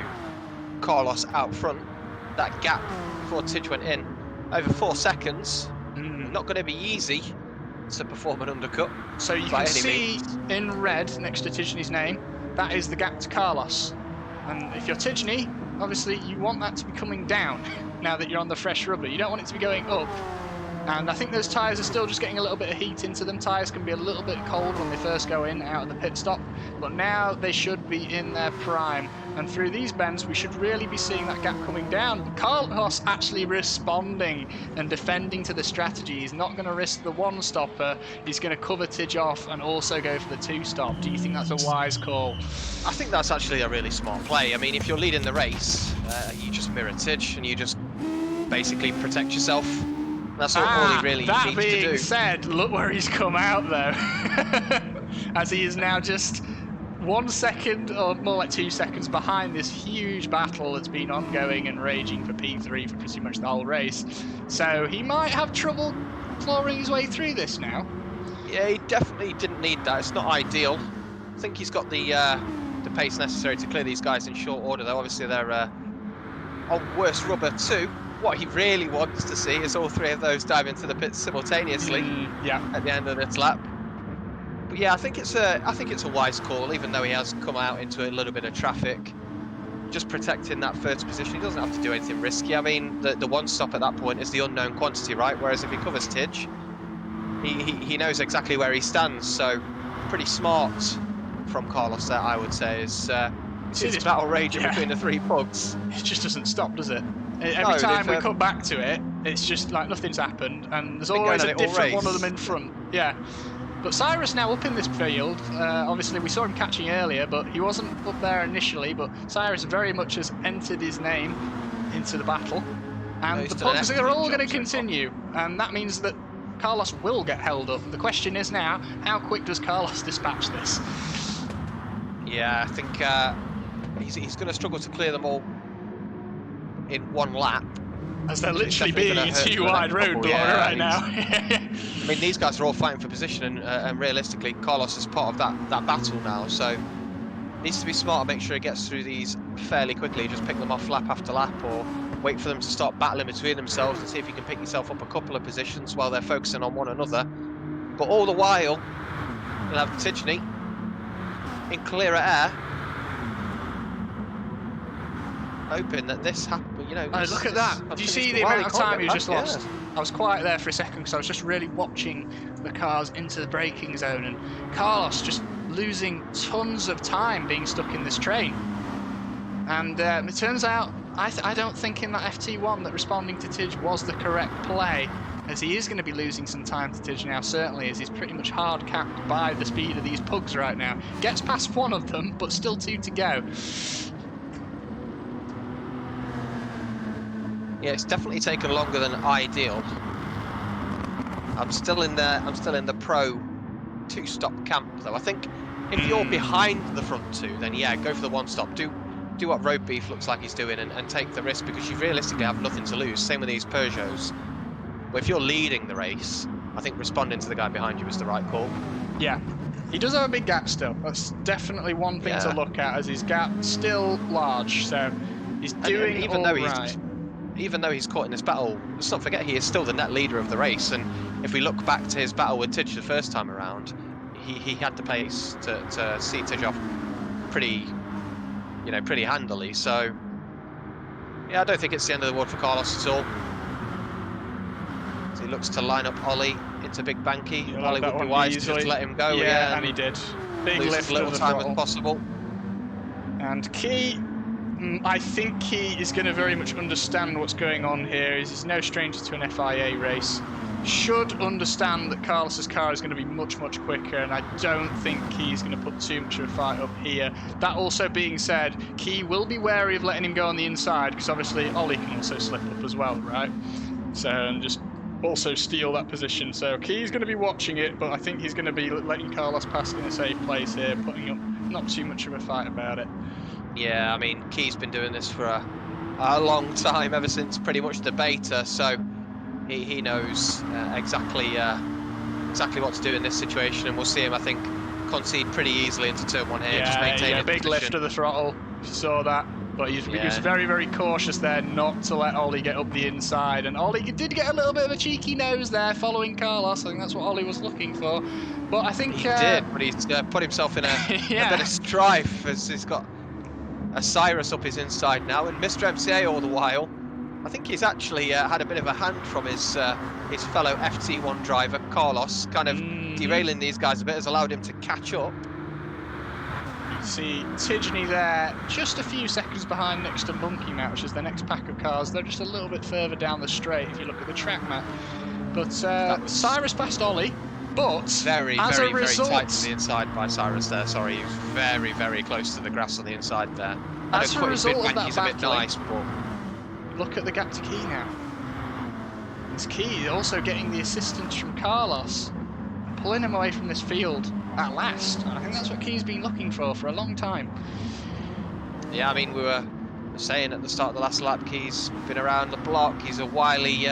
Carlos out front. That gap before Tidge went in, over 4 seconds. Not going to be easy to perform an undercut. So you can see in red next to Tidgeny's name, that is the gap to Carlos. And if you're Tidgeny, obviously you want that to be coming down now that you're on the fresh rubber. You don't want it to be going up. And I think those tyres are still just getting a little bit of heat into them. Tyres can be a little bit cold when they first go in out of the pit stop, but now they should be in their prime. And through these bends, we should really be seeing that gap coming down. Carlos actually responding and defending to the strategy. He's not going to risk the one stopper. He's going to cover Tidge off and also go for the two stop. Do you think that's a wise call? I think that's actually a really smart play. I mean, if you're leading the race, you just mirror Tidge and you just basically protect yourself. That's all he really needs to do. That being said, look where he's come out though. As he is now just 1 second, or more like 2 seconds behind this huge battle that's been ongoing and raging for P3 for pretty much the whole race. So he might have trouble clawing his way through this now. Yeah, he definitely didn't need that. It's not ideal. I think he's got the pace necessary to clear these guys in short order, though. Obviously, they're on worse rubber too. What he really wants to see is all three of those dive into the pits simultaneously at the end of this lap. But yeah, I think it's a wise call, even though he has come out into a little bit of traffic. Just protecting that first position. He doesn't have to do anything risky. I mean, the one stop at that point is the unknown quantity, right? Whereas if he covers Tidge, he knows exactly where he stands. So pretty smart from Carlos there, I would say. It's battle raging between the three pugs. It just doesn't stop, does it? Every time we come back to it, it's just like nothing's happened, and there's always a different one of them in front. Yeah. But Cyrus now up in this field. Obviously, we saw him catching earlier, but he wasn't up there initially. But Cyrus very much has entered his name into the battle. And the pugs are all going to continue. And that means that Carlos will get held up. The question is now, how quick does Carlos dispatch this? Yeah, I think he's going to struggle to clear them all in one lap. As they're literally being a two-wide roadblock right now. I mean, these guys are all fighting for position, and realistically, Carlos is part of that battle now. So, needs to be smart and make sure he gets through these fairly quickly. Just pick them off lap after lap, or wait for them to start battling between themselves and see if you can pick yourself up a couple of positions while they're focusing on one another. But all the while, you'll have Tidgeny in clearer air, hoping that this happens. You know, look at that. Do you see the amount of time you just lost? I was quiet there for a second because I was just really watching the cars into the braking zone, and Carlos just losing tons of time being stuck in this train. And it turns out, I don't think in that FT1 that responding to Tidge was the correct play, as he is going to be losing some time to Tidge now, certainly, as he's pretty much hard capped by the speed of these pugs right now. Gets past one of them, but still two to go. Yeah, it's definitely taken longer than ideal. I'm still in the pro 2-stop camp though. I think if you're behind the front two, then yeah, go for the 1-stop. Do what Road Beef looks like he's doing and take the risk, because you realistically have nothing to lose. Same with these Peugeots. But if you're leading the race, I think responding to the guy behind you was the right call. Yeah. He does have a big gap still. That's definitely one thing to look at, as his gap still large. So he's doing and even all though right. Even though he's caught in this battle, let's not forget he is still the net leader of the race. And if we look back to his battle with Tidge the first time around, he had the pace to see Tidge off pretty handily. So yeah, I don't think it's the end of the world for Carlos at all. So he looks to line up Ollie into Big Banky. Ollie would be wise to just let him go. Yeah, and he did. Big lose lift as little of the time throttle. as possible. And Key, I think Key is going to very much understand what's going on here. He's no stranger to an FIA race. Should understand that Carlos's car is going to be much, much quicker, and I don't think Key's going to put too much of a fight up here. That also being said, Key will be wary of letting him go on the inside, because obviously Ollie can also slip up as well, right? So, and just also steal that position. So Key's going to be watching it, but I think he's going to be letting Carlos pass in a safe place here, putting up not too much of a fight about it. Yeah, I mean, Key's been doing this for a long time, ever since pretty much the beta, so he knows exactly what to do in this situation, and we'll see him, I think, concede pretty easily into turn 1 here. Just maintain a big lift of the throttle, if you saw that. But he was very, very cautious there not to let Ollie get up the inside. And Ollie did get a little bit of a cheeky nose there following Carlos. I think that's what Ollie was looking for. But I think... He did, but he's put himself in a bit of strife, as he's got a Cyrus up his inside now, and Mr. MCA all the while. I think he's actually had a bit of a hand from his fellow FT1 driver, Carlos, kind of derailing these guys a bit, has allowed him to catch up. You see Tidgeney there, just a few seconds behind next to Monkey Mat, which is the next pack of cars. They're just a little bit further down the straight if you look at the track map. But Cyrus passed Ollie, but very tight to the inside by Cyrus there. Sorry, he was very, very close to the grass on the inside there. As a result of that he's a bit nice, but look at the gap to Key now. It's Key also getting the assistance from Carlos, pulling him away from this field at last. And I think that's what Key's been looking for a long time. Yeah, I mean, we were saying at the start of the last lap, Key's been around the block. He's a wily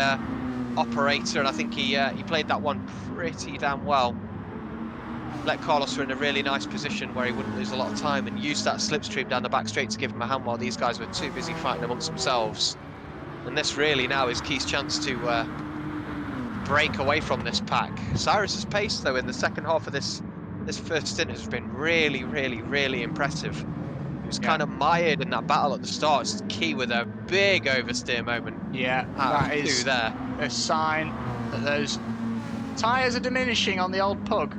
operator, and I think he played that one pretty damn well. Let Carlos in a really nice position where he wouldn't lose a lot of time, and used that slipstream down the back straight to give him a hand while these guys were too busy fighting amongst themselves. And this really now is Key's chance to break away from this pack. Cyrus's pace, though, in the second half of this first stint has been really, really, really impressive. He was kind of mired in that battle at the start. It's Key with a big oversteer moment. Yeah, that is there. A sign that those tyres are diminishing on the old Pug.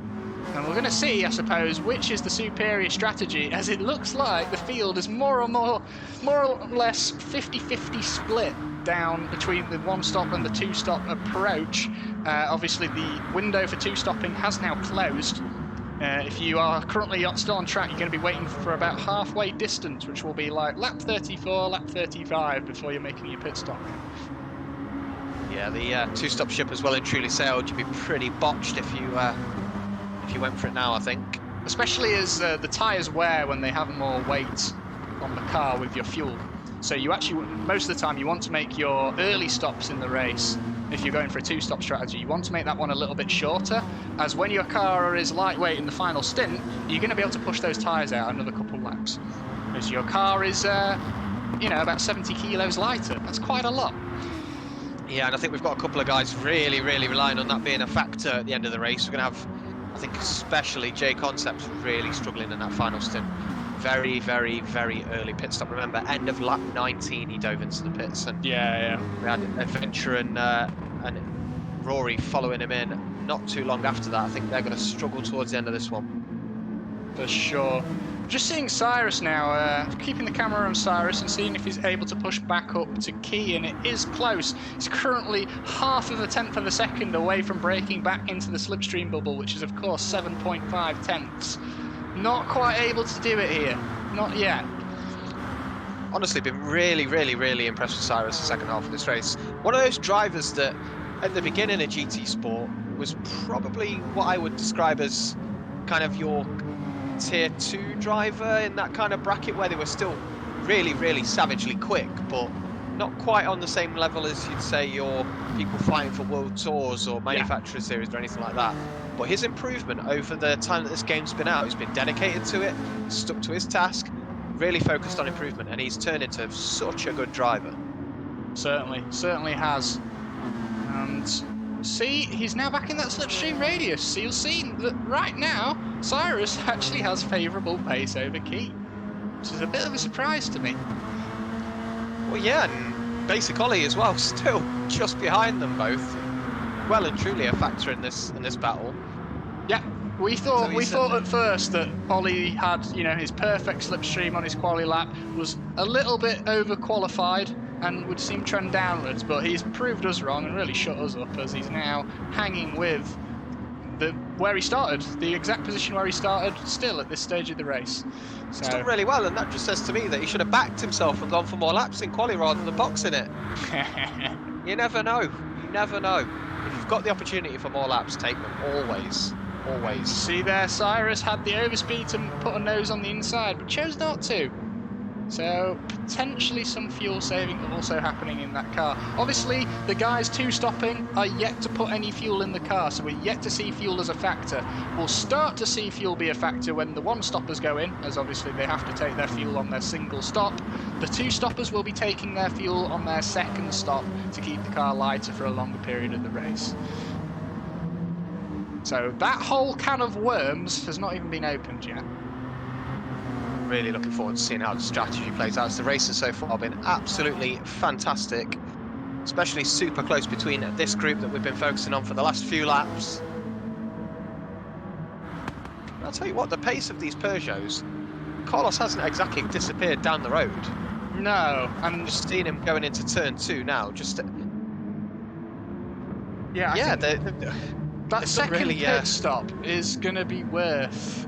And we're going to see, I suppose, which is the superior strategy, as it looks like the field is more or less 50-50 split down between the 1-stop and the 2-stop approach. Obviously, the window for 2-stopping has now closed. If you are currently still on track, you're going to be waiting for about halfway distance, which will be like lap 34, lap 35 before you're making your pit stop. Yeah, the 2-stop ship has well and truly sailed. You'd be pretty botched if you went for it now, I think. Especially as the tyres wear when they have more weight on the car with your fuel. So you actually, most of the time, you want to make your early stops in the race. If you're going for a 2-stop strategy, you want to make that one a little bit shorter, as when your car is lightweight in the final stint, you're going to be able to push those tyres out another couple of laps. As your car is, about 70 kilos lighter. That's quite a lot. Yeah, and I think we've got a couple of guys really, really relying on that being a factor at the end of the race. We're going to have, I think, especially J Concepts really struggling in that final stint. Very, very, very early pit stop. Remember, end of lap 19, he dove into the pits, and we had Adventure and Rory following him in not too long after that. I think they're going to struggle towards the end of this one. For sure. Just seeing Cyrus now, keeping the camera on Cyrus and seeing if he's able to push back up to Key, and it is close. He's currently 0.5 of a second away from breaking back into the slipstream bubble, which is, of course, 7.5 tenths. Not quite able to do it here. Not yet. honestly been really, really, really impressed with Cyrus the second half of this race. One of those drivers that at the beginning of GT Sport was probably what I would describe as kind of your tier 2 driver in that kind of bracket where they were still really, really savagely quick, but not quite on the same level as you'd say your people fighting for World Tours or Manufacturer Series or anything like that. But his improvement over the time that this game's been out, he's been dedicated to it, stuck to his task, really focused on improvement, and he's turned into such a good driver. Certainly has. And see, he's now back in that slipstream radius. So you'll see that right now, Cyrus actually has favourable pace over Key, which is a bit of a surprise to me. Well, yeah, and Basic Ollie as well, still just behind them both. Well and truly a factor in this battle. Yeah, we thought at first that Ollie had, you know, his perfect slipstream on his quali lap, was a little bit overqualified and would seem trend downwards, but he's proved us wrong and really shut us up as he's now hanging with where he started, the exact position where he started, still at this stage of the race. So, he's done really well, and that just says to me that he should have backed himself and gone for more laps in quali rather than boxing it. You never know. You never know. If you've got the opportunity for more laps, take them. Always. Always. See there, Cyrus had the overspeed to put a nose on the inside, but chose not to. So potentially some fuel saving also happening in that car. Obviously, the guys 2 stopping are yet to put any fuel in the car, so we're yet to see fuel as a factor. We'll start to see fuel be a factor when the 1 stoppers go in, as obviously they have to take their fuel on their single stop. The 2 stoppers will be taking their fuel on their second stop to keep the car lighter for a longer period of the race. So that whole can of worms has not even been opened yet. Really looking forward to seeing how the strategy plays out. The races so far have been absolutely fantastic, especially super close between this group that we've been focusing on for the last few laps. I'll tell you what, the pace of these Peugeots, Carlos hasn't exactly disappeared down the road. No, I'm just seeing him going into turn 2 now. That second pit stop is going to be worth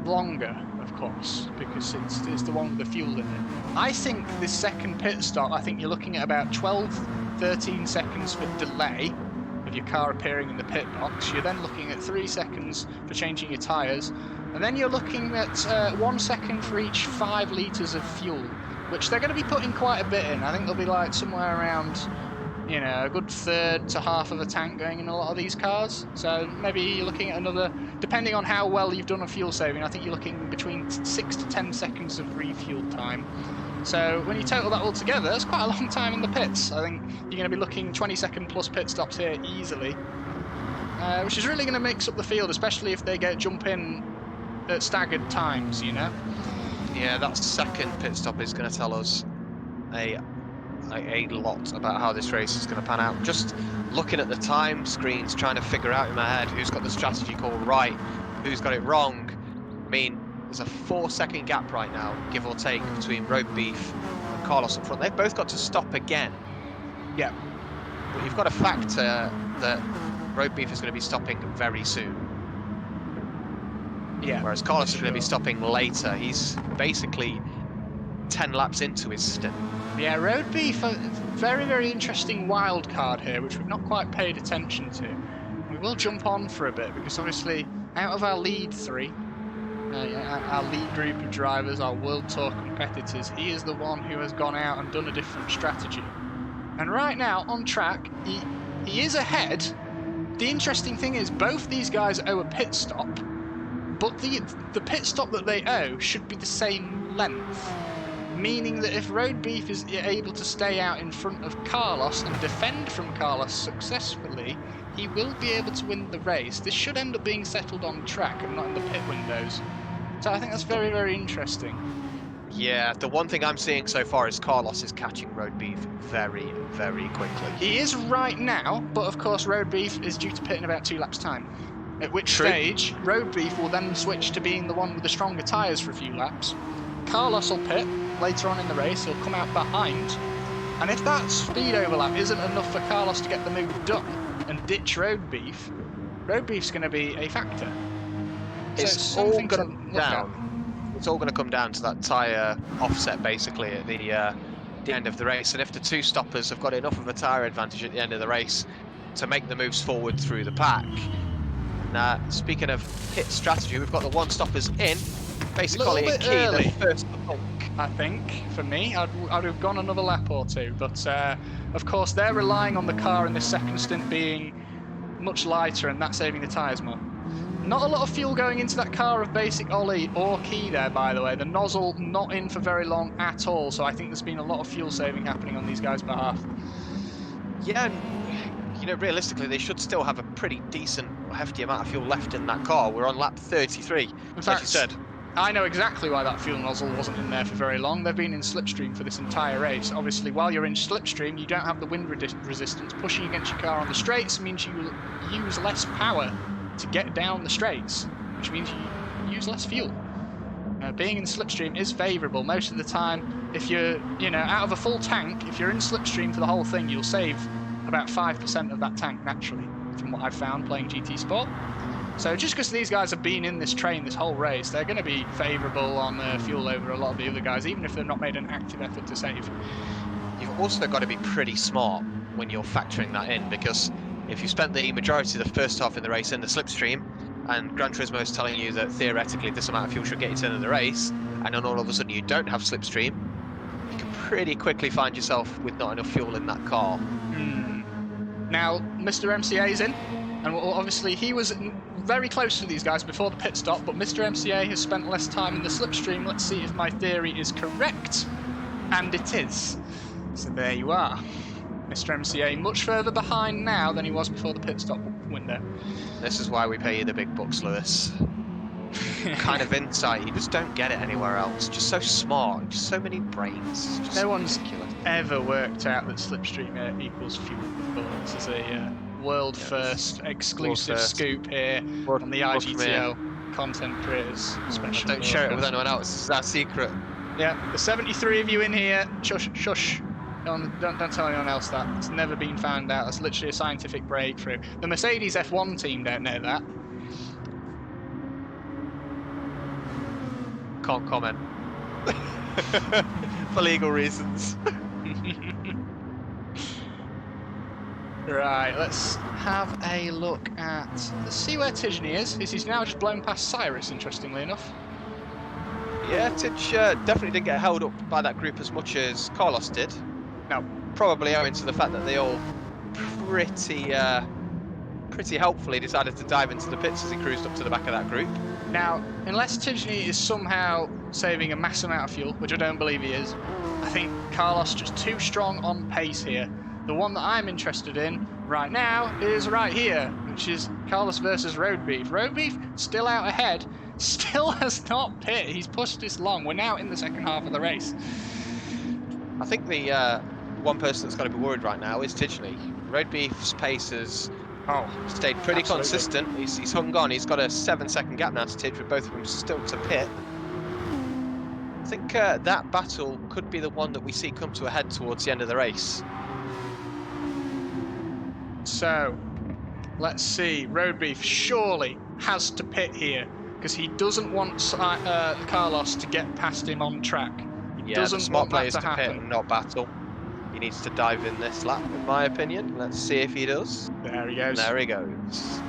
longer, of course, because it's the one with the fuel in it. I think this second pit stop, I think you're looking at about 12-13 seconds for delay of your car appearing in the pit box. You're then looking at 3 seconds for changing your tyres, and then you're looking at 1 second for each 5 litres of fuel, which they're going to be putting quite a bit in. I think they'll be like somewhere around, you know, a good third to half of a tank going in a lot of these cars. So maybe you're looking at another, depending on how well you've done a fuel saving, I think you're looking between 6 to 10 seconds of refuel time. So when you total that all together, that's quite a long time in the pits. I think you're going to be looking 20-second plus pit stops here easily, which is really going to mix up the field, especially if they jump in at staggered times, you know? Yeah, that second pit stop is going to tell us a lot about how this race is going to pan out. Just looking at the time screens, trying to figure out in my head who's got the strategy call right, who's got it wrong. I mean, there's a 4-second gap right now, give or take, between Road Beef and Carlos up front. They've both got to stop again. Yeah. But you've got to factor that Road Beef is going to be stopping very soon. Yeah. Whereas Carlos is going to be stopping later. He's basically 10 laps into his stint. Yeah, Road Beef, a very, very interesting wild card here, which we've not quite paid attention to. We will jump on for a bit, because obviously, out of our lead 3, our lead group of drivers, our World Tour competitors, he is the one who has gone out and done a different strategy. And right now, on track, he is ahead. The interesting thing is, both these guys owe a pit stop, but the pit stop that they owe should be the same length. Meaning that if Road Beef is able to stay out in front of Carlos and defend from Carlos successfully, he will be able to win the race. This should end up being settled on track and not in the pit windows. So I think that's very, very interesting. Yeah, the one thing I'm seeing so far is Carlos is catching Road Beef very, very quickly. He is right now, but of course Road Beef is due to pit in about 2 laps' time. At which stage, Road Beef will then switch to being the one with the stronger tyres for a few laps. Carlos will pit later on in the race, he'll come out behind, and if that speed overlap isn't enough for Carlos to get the move done and ditch Road Beef's going to be a factor. It's all going to down it's all going to come down to that tyre offset, basically, at the end of the race. And if the two stoppers have got enough of a tyre advantage at the end of the race to make the moves forward through the pack. Now, speaking of pit strategy, we've got the one stoppers in. Basically, bit key early. the first bunk. I think, for me, I'd have gone another lap or two. But, of course, they're relying on the car in this second stint being much lighter and that saving the tyres more. Not a lot of fuel going into that car of basic Ollie or Key there, by the way. The nozzle not in for very long at all, so I think there's been a lot of fuel saving happening on these guys' behalf. Yeah, and, realistically, they should still have a pretty decent, hefty amount of fuel left in that car. We're on lap 33, In as fact, you said. I know exactly why that fuel nozzle wasn't in there for very long. They've been in slipstream for this entire race. Obviously, while you're in slipstream, you don't have the wind resistance. Pushing against your car on the straights means you use less power to get down the straights, which means you use less fuel. Being in slipstream is favourable. Most of the time, if you're, out of a full tank, if you're in slipstream for the whole thing, you'll save about 5% of that tank naturally, from what I've found playing GT Sport. So just because these guys have been in this train this whole race, they're going to be favourable on fuel over a lot of the other guys, even if they've not made an active effort to save. You've also got to be pretty smart when you're factoring that in, because if you spent the majority of the first half in the race in the slipstream, and Gran Turismo is telling you that theoretically this amount of fuel should get you to the end of the race, and then all of a sudden you don't have slipstream, you can pretty quickly find yourself with not enough fuel in that car. Now, Mr. MCA is in, and obviously he was very close to these guys before the pit stop, but Mr. MCA has spent less time in the slipstream. Let's see if my theory is correct. And it is. So there you are. Mr. MCA much further behind now than he was before the pit stop window. This is why we pay you the big bucks, Lewis. Kind of insight, you just don't get it anywhere else. Just so smart, just so many brains. Just no one's ridiculous. Ever worked out that slipstream equals fuel before. This is a world first exclusive scoop here on the IGTL Content Creators Special. Don't share it with anyone else, it's our secret. Yeah, the 73 of you in here, shush. Don't tell anyone else that. It's never been found out. That's literally a scientific breakthrough. The Mercedes F1 team don't know that. Can't comment. For legal reasons. Right, let's have a look at... Let's see where Tidgeny is. He's now just blown past Cyrus, interestingly enough. Yeah, Tidge definitely didn't get held up by that group as much as Carlos did. No. Probably owing to the fact that they all pretty helpfully decided to dive into the pits as he cruised up to the back of that group. Now, unless Tidgeny is somehow saving a mass amount of fuel, which I don't believe he is, I think Carlos just too strong on pace here. The one that I'm interested in right now is right here, which is Carlos versus Road Beef. Road Beef still out ahead, still has not pit. He's pushed this long. We're now in the second half of the race. I think the one person that's got to be worried right now is Tidgeny. Road Beef's pace has stayed pretty consistent. He's hung on. He's got a 7-second gap now to Tidge, with both of them still to pit. I think that battle could be the one that we see come to a head towards the end of the race. So, let's see. Road Beef surely has to pit here, because he doesn't want Carlos to get past him on track. He doesn't the smart want play is that to to pit happen. and not battle. He needs to dive in this lap, in my opinion. Let's see if he does. There he goes. There he goes.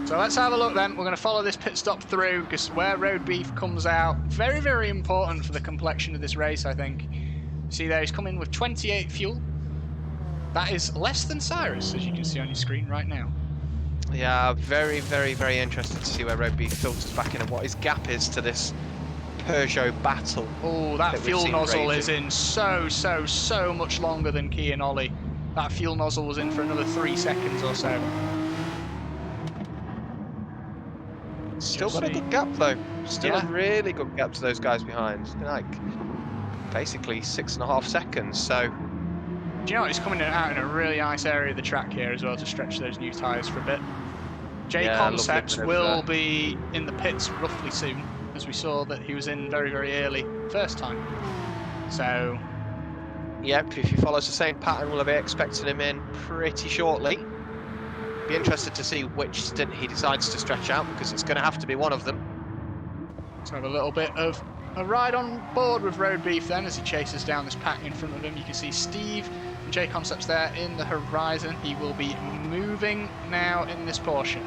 So let's have a look then. We're going to follow this pit stop through, because where Road Beef comes out, very, very important for the complexion of this race, I think. See there, he's coming with 28 fuel. That is less than Cyrus, as you can see on your screen right now. Yeah, very, very, very interested to see where Road Beef filters back in and what his gap is to this Peugeot battle. Oh, that fuel nozzle is in so much longer than Key and Ollie. That fuel nozzle was in for another 3 seconds or so. Still got a good gap though. Still a really good gap to those guys behind. Like basically 6.5 seconds. So do you know what? He's coming out in a really nice area of the track here as well to stretch those new tyres for a bit. J Concepts will be in the pits roughly soon, as we saw that he was in very, very early first time. So yep, if he follows the same pattern, we'll be expecting him in pretty shortly. Be interested to see which stint he decides to stretch out, because it's going to have to be one of them. Let's have a little bit of a ride on board with Road Beef then as he chases down this pack in front of him. You can see Steve and J Concepts there in the horizon. He will be moving now in this portion.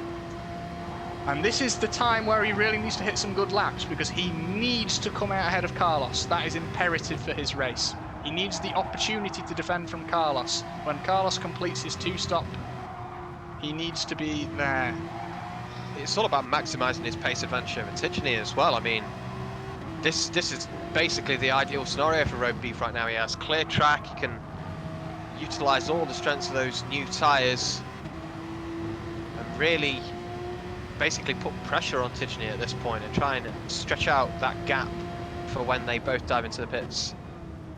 And this is the time where he really needs to hit some good laps because he needs to come out ahead of Carlos. That is imperative for his race. He needs the opportunity to defend from Carlos. When Carlos completes his 2-stop, he needs to be there. It's all about maximising his pace advantage over Ticheney as well. I mean, this is basically the ideal scenario for Road Beef right now. He has clear track, he can utilise all the strengths of those new tyres and really basically put pressure on Ticheney at this point and try and stretch out that gap for when they both dive into the pits.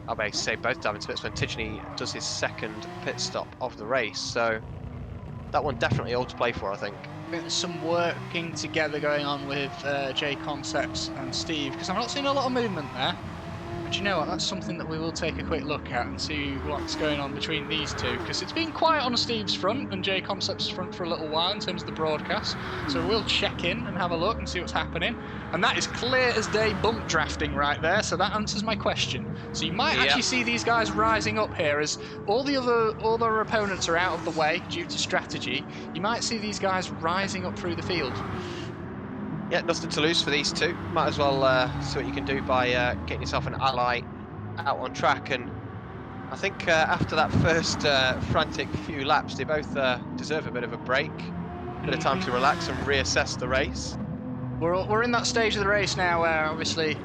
I may say both dive into the pits when Ticheney does his second pit stop of the race. So that one definitely all to play for, I think. There's some working together going on with J Concepts and Steve because I'm not seeing a lot of movement there. But you know what, that's something that we will take a quick look at and see what's going on between these two, because it's been quiet on Steve's front and J Concepts' front for a little while in terms of the broadcast. So we'll check in and have a look and see what's happening. And that is clear as day bump drafting right there, so that answers my question. So you might actually see these guys rising up here as all their opponents are out of the way due to strategy. You might see these guys rising up through the field. Yeah, nothing to lose for these two. Might as well see what you can do by getting yourself an ally out on track. And I think after that first frantic few laps, they both deserve a bit of a break, a bit of time to relax and reassess the race. We're in that stage of the race now where obviously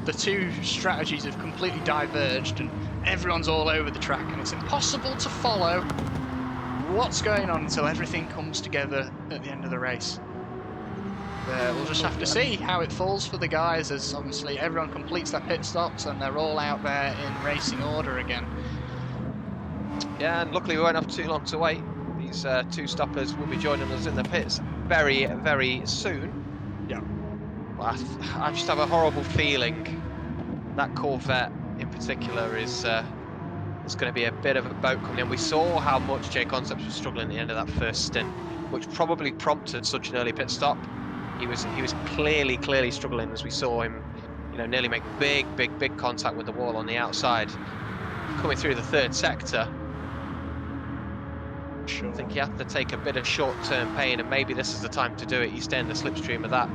the two strategies have completely diverged and everyone's all over the track, and it's impossible to follow what's going on until everything comes together at the end of the race. We'll just have to see how it falls for the guys as obviously everyone completes their pit stops and they're all out there in racing order again. Yeah, and luckily we won't have too long to wait. These two stoppers will be joining us in the pits very, very soon. Yeah. But I just have a horrible feeling that Corvette in particular is going to be a bit of a boat coming in. We saw how much J Concepts was struggling at the end of that first stint, which probably prompted such an early pit stop. He was clearly struggling as we saw him, nearly make big contact with the wall on the outside. Coming through the third sector, sure. I think you have to take a bit of short-term pain, and maybe this is the time to do it. You stay in the slipstream of that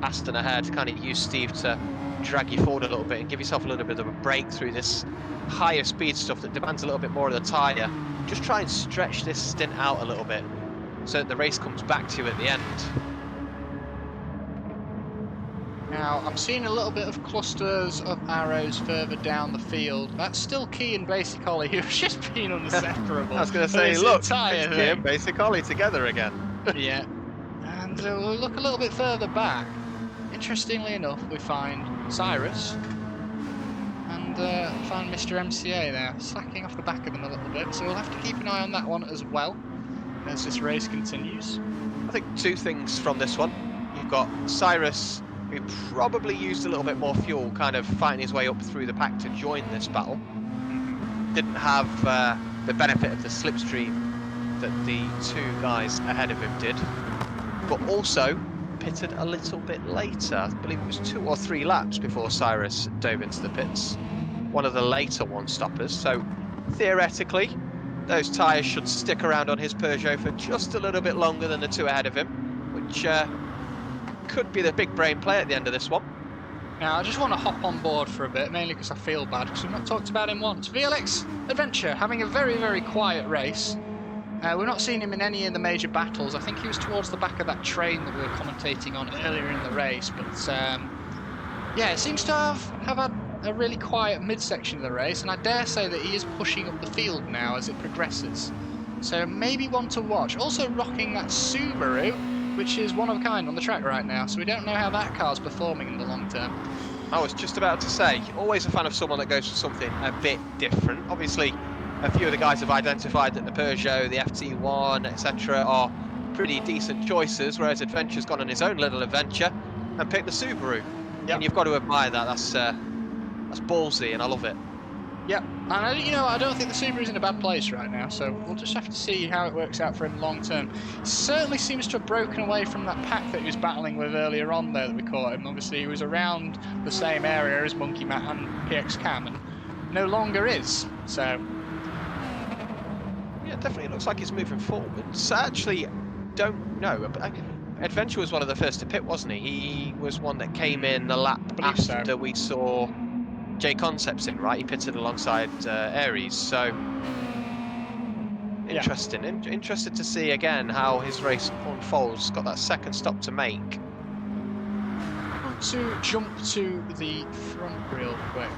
Aston ahead, kind of use Steve to drag you forward a little bit and give yourself a little bit of a break through this higher speed stuff that demands a little bit more of the tyre. Just try and stretch this stint out a little bit so that the race comes back to you at the end. Now, I'm seeing a little bit of clusters of arrows further down the field. That's still Key and Basic Ollie, who've just been inseparable. I was going to say, look, Key and and Basic Ollie together again. Yeah. And we'll look a little bit further back. Interestingly enough, we find Cyrus and find Mr. MCA there, slacking off the back of them a little bit. So we'll have to keep an eye on that one as well as this race continues. I think two things from this one. You've got Cyrus, who probably used a little bit more fuel, kind of fighting his way up through the pack to join this battle. Didn't have the benefit of the slipstream that the two guys ahead of him did, but also pitted a little bit later. I believe it was 2 or 3 laps before Cyrus dove into the pits. One of the later one-stoppers, so theoretically, those tyres should stick around on his Peugeot for just a little bit longer than the two ahead of him, which could be the big brain play at the end of this one. Now, I just want to hop on board for a bit, mainly because I feel bad, because we've not talked about him once. VLX Adventure, having a very, very quiet race. We're not seeing him in any of the major battles. I think he was towards the back of that train that we were commentating on earlier in the race. But yeah, it seems to have had a really quiet midsection of the race, and I dare say that he is pushing up the field now as it progresses. So maybe one to watch. Also rocking that Subaru, which is one of a kind on the track right now, so we don't know how that car's performing in the long term. I was just about to say, always a fan of someone that goes for something a bit different. Obviously, a few of the guys have identified that the Peugeot, the FT1, etc. are pretty decent choices, whereas Adventure's gone on his own little adventure and picked the Subaru. Yep. And you've got to admire that. That's ballsy, and I love it. Yep, and I don't think the Subaru's in a bad place right now, so we'll just have to see how it works out for him long term. He certainly seems to have broken away from that pack that he was battling with earlier on there that we caught him. Obviously, he was around the same area as Monkey Matt and PX Cam, and no longer is, so... Yeah, definitely. It looks like he's moving forward. So I actually don't know. Adventure was one of the first to pit, wasn't he? He was one that came in the lap believe so. after we saw J Concepts in, right? He pitted alongside Aries. So interesting. Interested to see again how his race unfolds. Got that second stop to make. To jump to the front real quick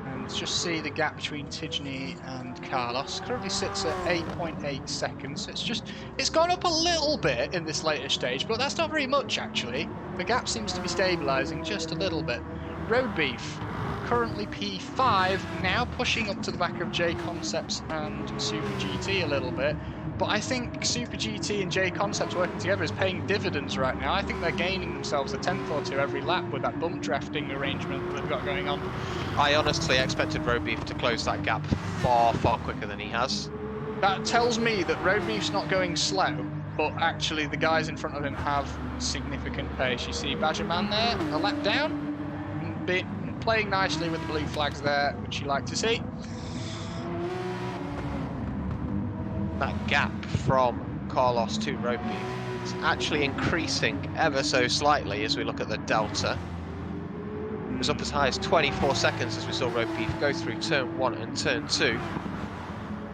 and just see the gap between Tidgeny and Carlos. Currently sits at 8.8 seconds. It's gone up a little bit in this later stage, but that's not very much actually. The gap seems to be stabilising just a little bit. Road Beef, currently P5, now pushing up to the back of J Concepts and Super GT a little bit. But I think Super GT and J Concepts working together is paying dividends right now. I think they're gaining themselves a tenth or two every lap with that bump drafting arrangement that they've got going on. I honestly expected Road Beef to close that gap far, far quicker than he has. That tells me that Road Beef's not going slow, but actually the guys in front of him have significant pace. You see Badgerman there, a lap down, playing nicely with the blue flags there, which you like to see. That gap from Carlos to Road Beef is actually increasing ever so slightly as we look at the delta. It was up as high as 24 seconds as we saw Road Beef go through turn 1 and turn 2.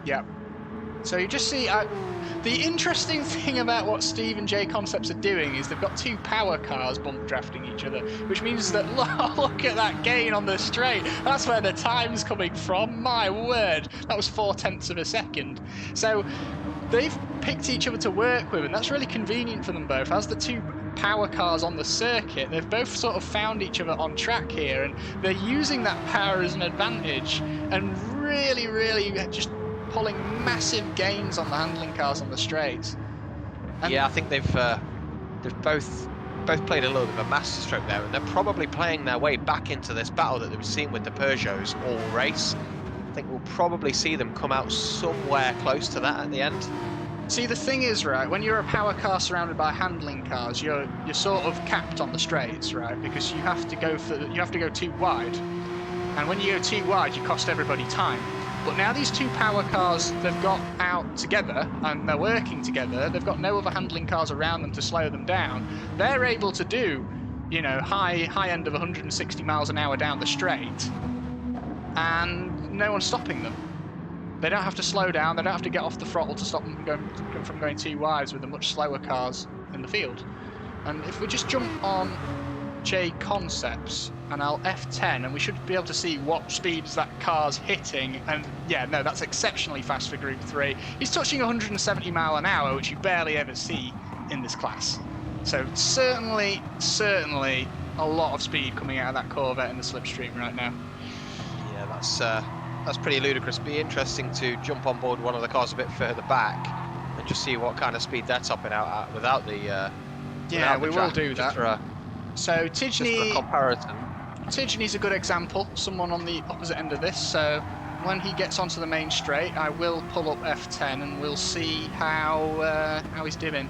Yeah. So you just see, the interesting thing about what Steve and J Concepts are doing is they've got two power cars bump drafting each other, which means that, look at that gain on the straight. That's where the time's coming from. My word, that was 0.4 of a second. So they've picked each other to work with, and that's really convenient for them both. As the two power cars on the circuit, they've both sort of found each other on track here, and they're using that power as an advantage and really, really just pulling massive gains on the handling cars on the straights. And yeah, I think they've both played a little bit of a masterstroke there, and they're probably playing their way back into this battle that they've seen with the Peugeots all race. I think we'll probably see them come out somewhere close to that at the end. See, the thing is, right, when you're a power car surrounded by handling cars, you're sort of capped on the straights, right? Because you have to go too wide, and when you go too wide, you cost everybody time. But now these two power cars, they've got out together and they're working together. They've got no other handling cars around them to slow them down. They're able to do, high end of 160 miles an hour down the straight, and no one's stopping them. They don't have to slow down. They don't have to get off the throttle to stop them from going too wide with the much slower cars in the field. And if we just jump on J Concepts and I'll F10, and we should be able to see what speeds that car's hitting. And yeah, no, that's exceptionally fast for Group 3. He's touching 170 mile an hour, which you barely ever see in this class. So certainly a lot of speed coming out of that Corvette in the slipstream right now. Yeah, that's pretty ludicrous. It'd be interesting to jump on board one of the cars a bit further back and just see what kind of speed they're topping out at without the yeah, we will do that. So Tidgeny, comparison. Tidgeny's a good example, someone on the opposite end of this. So when he gets onto the main straight, I will pull up F10 and we'll see how he's doing.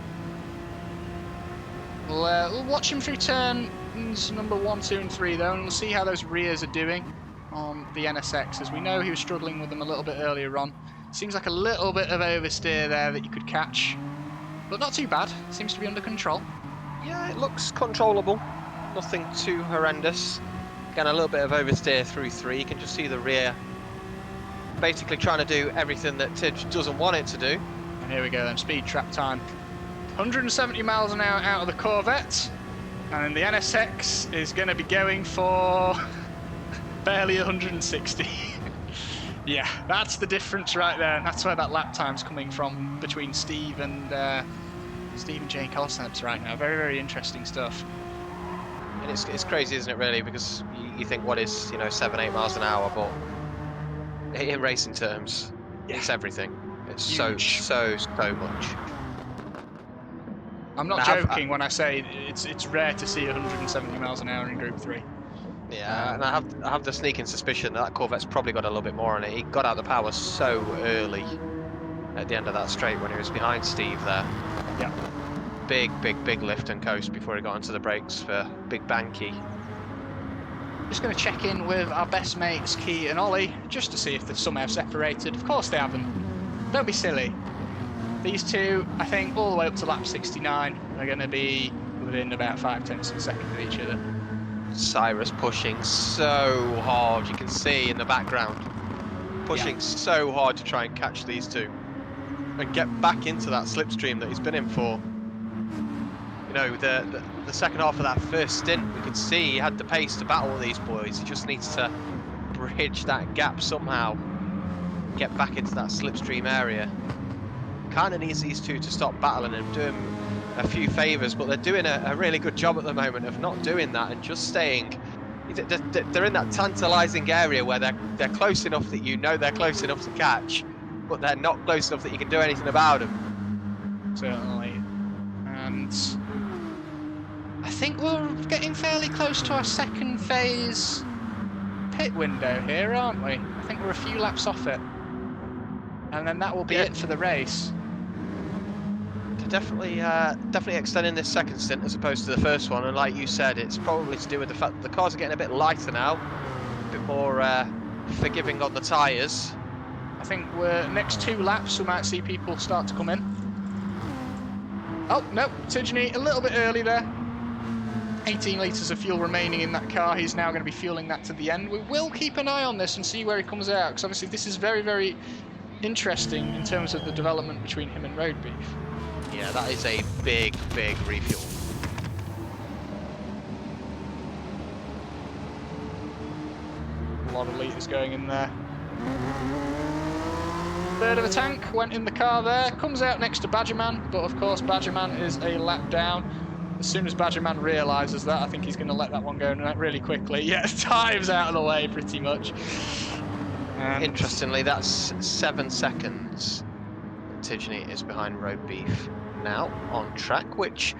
We'll watch him through turns number 1, 2, and 3 though, and we'll see how those rears are doing on the NSX. As we know, he was struggling with them a little bit earlier on. Seems like a little bit of oversteer there that you could catch, but not too bad. Seems to be under control. Yeah, it looks controllable. Nothing too horrendous. Again, a little bit of oversteer through 3. You can just see the rear basically trying to do everything that Tidge doesn't want it to do. And here we go then, speed trap time. 170 miles an hour out of the Corvette, and the NSX is going to be going for barely 160. Yeah, that's the difference right there, and that's where that lap time's coming from between Steve and J Concepts right now. Very, very interesting stuff. And it's crazy, isn't it, really? Because you think, what is 7-8 miles an hour, but in racing terms, yeah, it's everything. It's huge. so much. I'm not joking when I say it's rare to see 170 miles an hour in Group 3. Yeah, and I have the sneaking suspicion that Corvette's probably got a little bit more on it. He got out the power so early at the end of that straight when he was behind Steve there. Yeah. Big lift and coast before he got onto the brakes for Big Banky. Just going to check in with our best mates, Key and Ollie, just to see if they've somehow separated. Of course they haven't. Don't be silly. These two, I think, all the way up to lap 69, are going to be within about 5/10 of a second of each other. Cyrus pushing so hard, you can see in the background. Pushing so hard to try and catch these two. And get back into that slipstream that he's been in for. You know, the second half of that first stint, we could see he had the pace to battle these boys. He just needs to bridge that gap somehow. Get back into that slipstream area. Kind of needs these two to stop battling and do him a few favours, but they're doing a really good job at the moment of not doing that and just staying. They're in that tantalising area where they're close enough that you know they're close enough to catch, but they're not close enough that you can do anything about them. Certainly. And I think we're getting fairly close to our second phase pit window here, aren't we? I think we're a few laps off it. And then that will be it for the race. They're definitely extending this second stint as opposed to the first one, and like you said, it's probably to do with the fact that the cars are getting a bit lighter now, a bit more forgiving on the tyres. I think we're next 2 laps we might see people start to come in. Oh no, Tidgeny a little bit early there. 18 litres of fuel remaining in that car. He's now going to be fueling that to the end. We will keep an eye on this and see where he comes out, because obviously this is very interesting in terms of the development between him and Road Beef. Yeah, that is a big refuel. A lot of litres going in there. Third of a tank went in the car there. Comes out next to Badgerman, but of course Badgerman is a lap down. As soon as Badgerman realises that, I think he's going to let that one go really quickly. Yeah, time's out of the way pretty much. And interestingly, that's 7 seconds. Tidgeny is behind Road Beef now on track, which,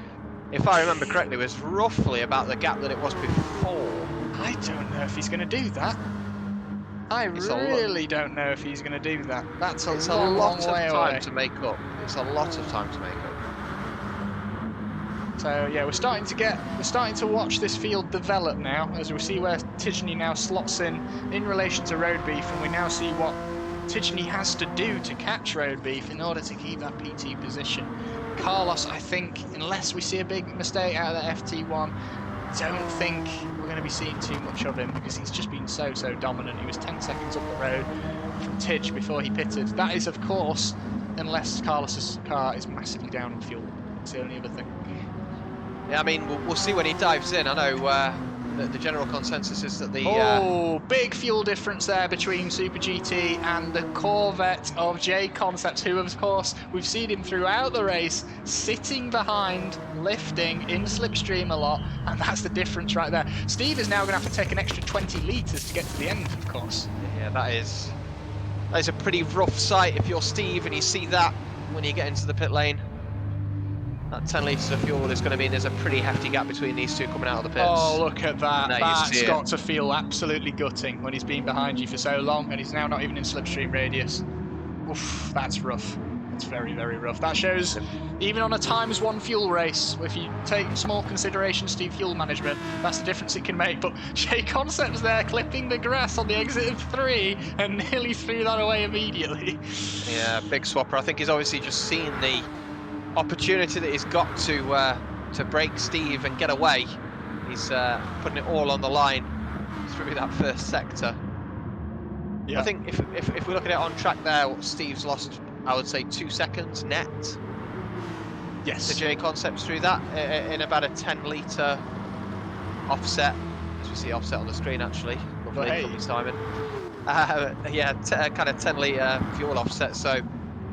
if I remember correctly, was roughly about the gap that it was before. I don't know if he's going to do that. I really don't know if he's going to do that. That's a long way away. To make up. It's a lot of time to make up. So yeah, we're starting to watch this field develop now, as we see where Tidgeny now slots in relation to Road Beef, and we now see what Tidgeny has to do to catch Road Beef in order to keep that P2 position. Carlos, I think, unless we see a big mistake out of the FT1, don't think we're going to be seeing too much of him, because he's just been so dominant. He was 10 seconds up the road from Tidge before he pitted. That is, of course, unless Carlos's car is massively down on fuel. That's the only other thing. Yeah, I mean, we'll see when he dives in. I know the general consensus is that the... big fuel difference there between Super GT and the Corvette of J Concepts, who, of course, we've seen him throughout the race, sitting behind, lifting in slipstream a lot, and that's the difference right there. Steve is now going to have to take an extra 20 litres to get to the end, of course. Yeah, that is a pretty rough sight if you're Steve and you see that when you get into the pit lane. That 10 litres of fuel is going to mean there's a pretty hefty gap between these two coming out of the pits. Oh, look at that. There That's got to feel absolutely gutting when he's been behind you for so long and he's now not even in slipstream radius. Oof, that's rough. That's very rough. That shows, even on a ×1 fuel race, if you take small consideration Steve fuel management, that's the difference it can make. But J Concepts there clipping the grass on the exit of 3 and nearly threw that away immediately. Yeah, big swapper. I think he's obviously just seen the opportunity that he's got to break Steve and get away. He's putting it all on the line through that first sector. Yeah. I think if we look at it on track there, Steve's lost, I would say, 2 seconds net. Yes. The J Concepts through that in about a 10 litre offset, as we see offset on the screen actually. Lovely from his timing. Yeah, kind of 10 litre fuel offset. So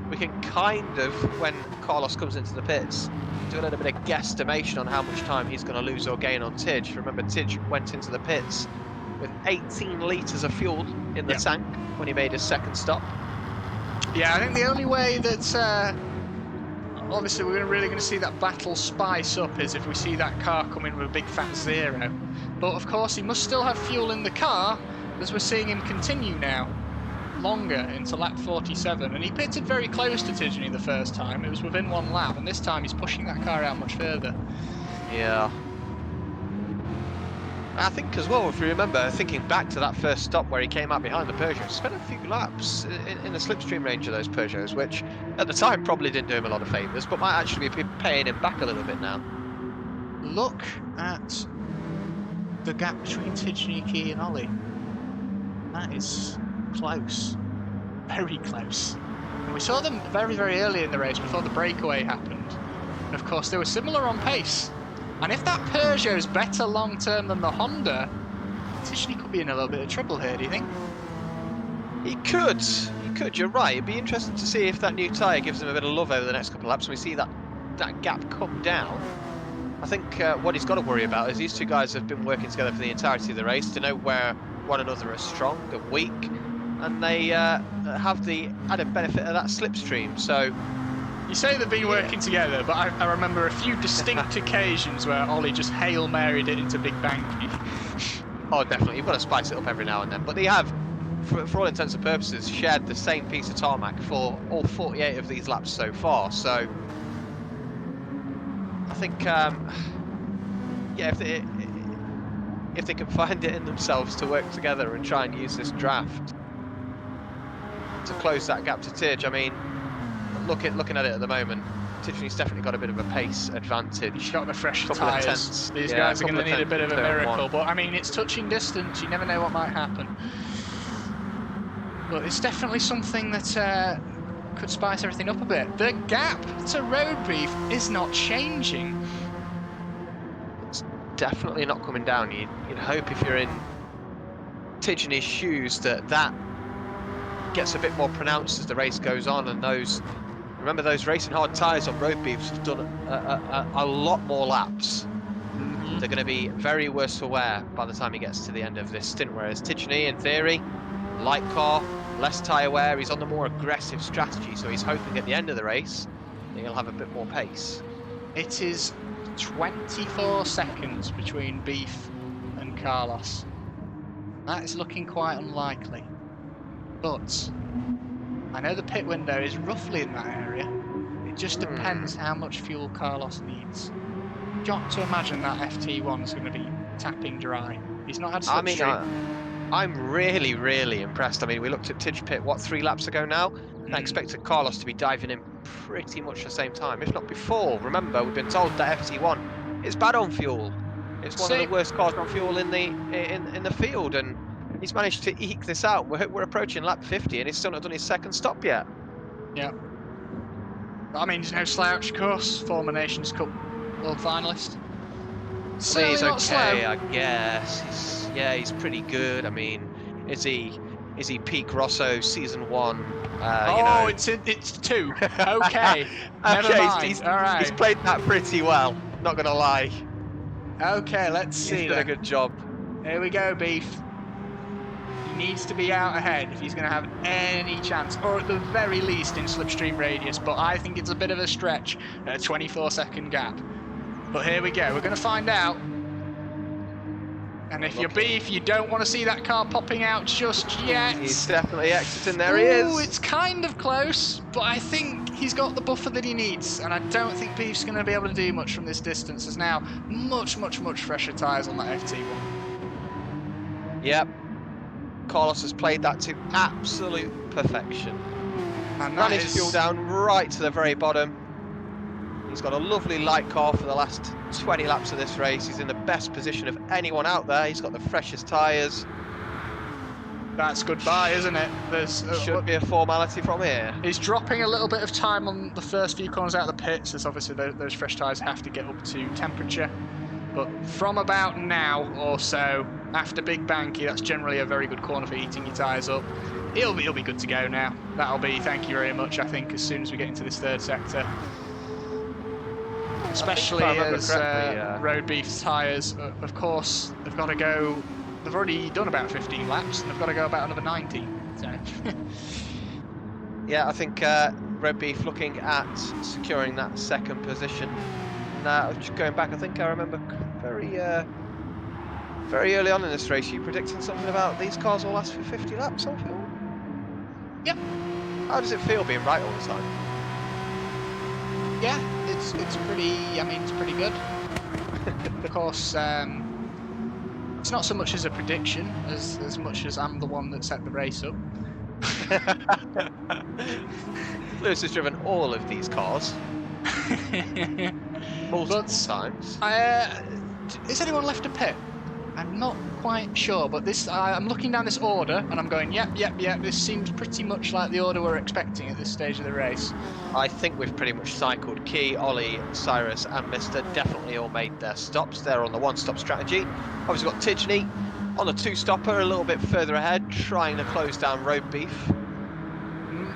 we can kind of, when Carlos comes into the pits, do a little bit of guesstimation on how much time he's going to lose or gain on Tidge. Remember, Tidge went into the pits with 18 litres of fuel in the tank when he made his second stop. Yeah, I think the only way that obviously we're really going to see that battle spice up is if we see that car come in with a big fat 0. But of course, he must still have fuel in the car, as we're seeing him continue now longer into lap 47. And he pitted very close to Tidgeney the first time. It was within 1 lap, and this time he's pushing that car out much further. Yeah. I think as well, if you remember, thinking back to that first stop where he came out behind the Peugeot, spent a few laps in the slipstream range of those Peugeots, which at the time probably didn't do him a lot of favours, but might actually be paying him back a little bit now. Look at the gap between Tidgeney, Key and Ollie. That is close. Very close. And we saw them very, very early in the race before the breakaway happened. And of course, they were similar on pace. And if that Peugeot's better long-term than the Honda, Tidgeney could be in a little bit of trouble here, do you think? He could, you're right. It'd be interesting to see if that new tyre gives him a bit of love over the next couple of laps and we see that gap come down. I think what he's got to worry about is these two guys have been working together for the entirety of the race to know where one another are strong and weak, and they have the added benefit of that slipstream. So you say they've been working together, but I remember a few distinct occasions where Ollie just Hail Married it into Big Banky. Oh, definitely. You've got to spice it up every now and then. But they have, for all intents and purposes, shared the same piece of tarmac for all 48 of these laps so far. So I think, yeah, if they can find it in themselves to work together and try and use this draft to close that gap to Tidge, I mean, looking at it at the moment, Tidgeney's definitely got a bit of a pace advantage. He's got the fresher tyres. These guys are going to need a bit of a miracle, but I mean, it's touching distance. You never know what might happen. But it's definitely something that could spice everything up a bit. The gap to Road Beef is not changing. It's definitely not coming down. You'd hope if you're in Tidgeney's shoes that gets a bit more pronounced as the race goes on, and remember those racing hard tyres on Road Beefs have done a lot more laps. Mm-hmm. They're going to be very worse for wear by the time he gets to the end of this stint, whereas Tidgeney, in theory, light car, less tyre wear, he's on the more aggressive strategy, so he's hoping at the end of the race that he'll have a bit more pace. It is 24 seconds between Beef and Carlos. That is looking quite unlikely. But I know the pit window is roughly in that area. It just depends how much fuel Carlos needs. Got to imagine that FT1 is going to be tapping dry. He's not had slipstream. I'm really, really impressed. I mean, we looked at Tidge Pit, 3 laps ago now? And I expected Carlos to be diving in pretty much the same time, if not before. Remember, we've been told that FT1 is bad on fuel. It's one of the worst cars on fuel in the field, and he's managed to eke this out. We're approaching lap 50 and he's still not done his second stop yet. Yeah. I mean, he's no slouch, of course. Former Nations Cup World Finalist. So he's okay, I guess. He's pretty good. I mean, is he peak Rosso season 1? It's 2. Okay. Never mind. All right. He's played that pretty well. Not gonna lie. Okay, let's see. He's done a good job. Here we go, Beef. He needs to be out ahead if he's going to have any chance, or at the very least in slipstream radius. But I think it's a bit of a stretch at a 24-second gap. But here we go. We're going to find out. And if you're Beef, you don't want to see that car popping out just yet. He's definitely exiting. There he is. It's kind of close, but I think he's got the buffer that he needs. And I don't think Beef's going to be able to do much from this distance. There's now much, much, much fresher tyres on that FT1. Yep. Carlos has played that to absolute perfection. And ran his fuel down right to the very bottom. He's got a lovely light car for the last 20 laps of this race. He's in the best position of anyone out there. He's got the freshest tyres. That's goodbye, isn't it? Should be a formality from here. He's dropping a little bit of time on the first few corners out of the pits, as obviously those fresh tyres have to get up to temperature. But from about now or so, after Big Banky, that's generally a very good corner for heating your tyres up. He'll be good to go now. That'll be thank you very much, I think, as soon as we get into this third sector. Especially as Road Beef's tyres, of course, they've got to go. They've already done about 15 laps, and they've got to go about another 19. So. Yeah, I think Road Beef looking at securing that second position. Now, just going back, I think I remember very Very early on in this race, you predicting something about these cars will last for 50 laps on fuel? Yep. How does it feel being right all the time? Yeah, it's pretty. I mean, it's pretty good. Of course, it's not so much as a prediction as much as I'm the one that set the race up. Lewis has driven all of these cars multiple times. Is anyone left a pit? I'm not quite sure, but this I'm looking down this order and I'm going, yep. This seems pretty much like the order we're expecting at this stage of the race. I think we've pretty much cycled. Key, Ollie, Cyrus, and Mister definitely all made their stops. They're on the one-stop strategy. Obviously got Tidgney on the two-stopper, a little bit further ahead, trying to close down Road Beef.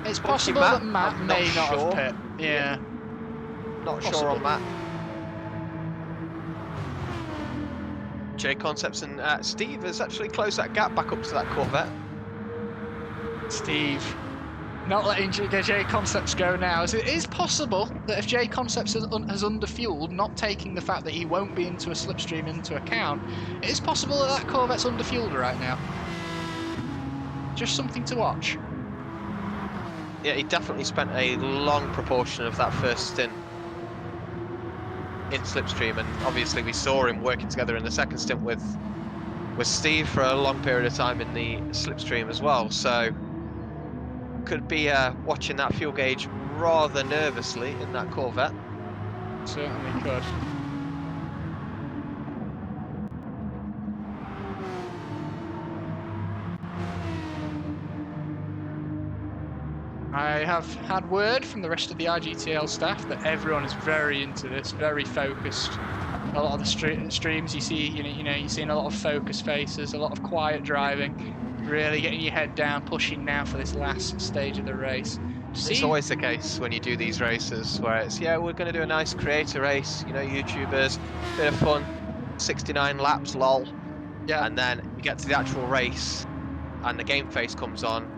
It's possible that Matt may not have pit. Yeah. Not sure on Matt. J Concepts and Steve has actually closed that gap back up to that Corvette. Steve, not letting J Concepts go now. So it is possible that if J Concepts has underfueled, not taking the fact that he won't be into a slipstream into account, it is possible that that Corvette's underfueled right now. Just something to watch. Yeah, he definitely spent a long proportion of that first stint in slipstream, and obviously we saw him working together in the second stint with Steve for a long period of time in the slipstream as well. So could be watching that fuel gauge rather nervously in that Corvette. Certainly could. I have had word from the rest of the IGTL staff that everyone is very into this, very focused. A lot of the streams you see, you're seeing a lot of focused faces, a lot of quiet driving, really getting your head down, pushing now for this last stage of the race. It's always the case when you do these races where it's, yeah, we're going to do a nice creator race, YouTubers, bit of fun, 69 laps, lol. Yeah. And then you get to the actual race and the game face comes on,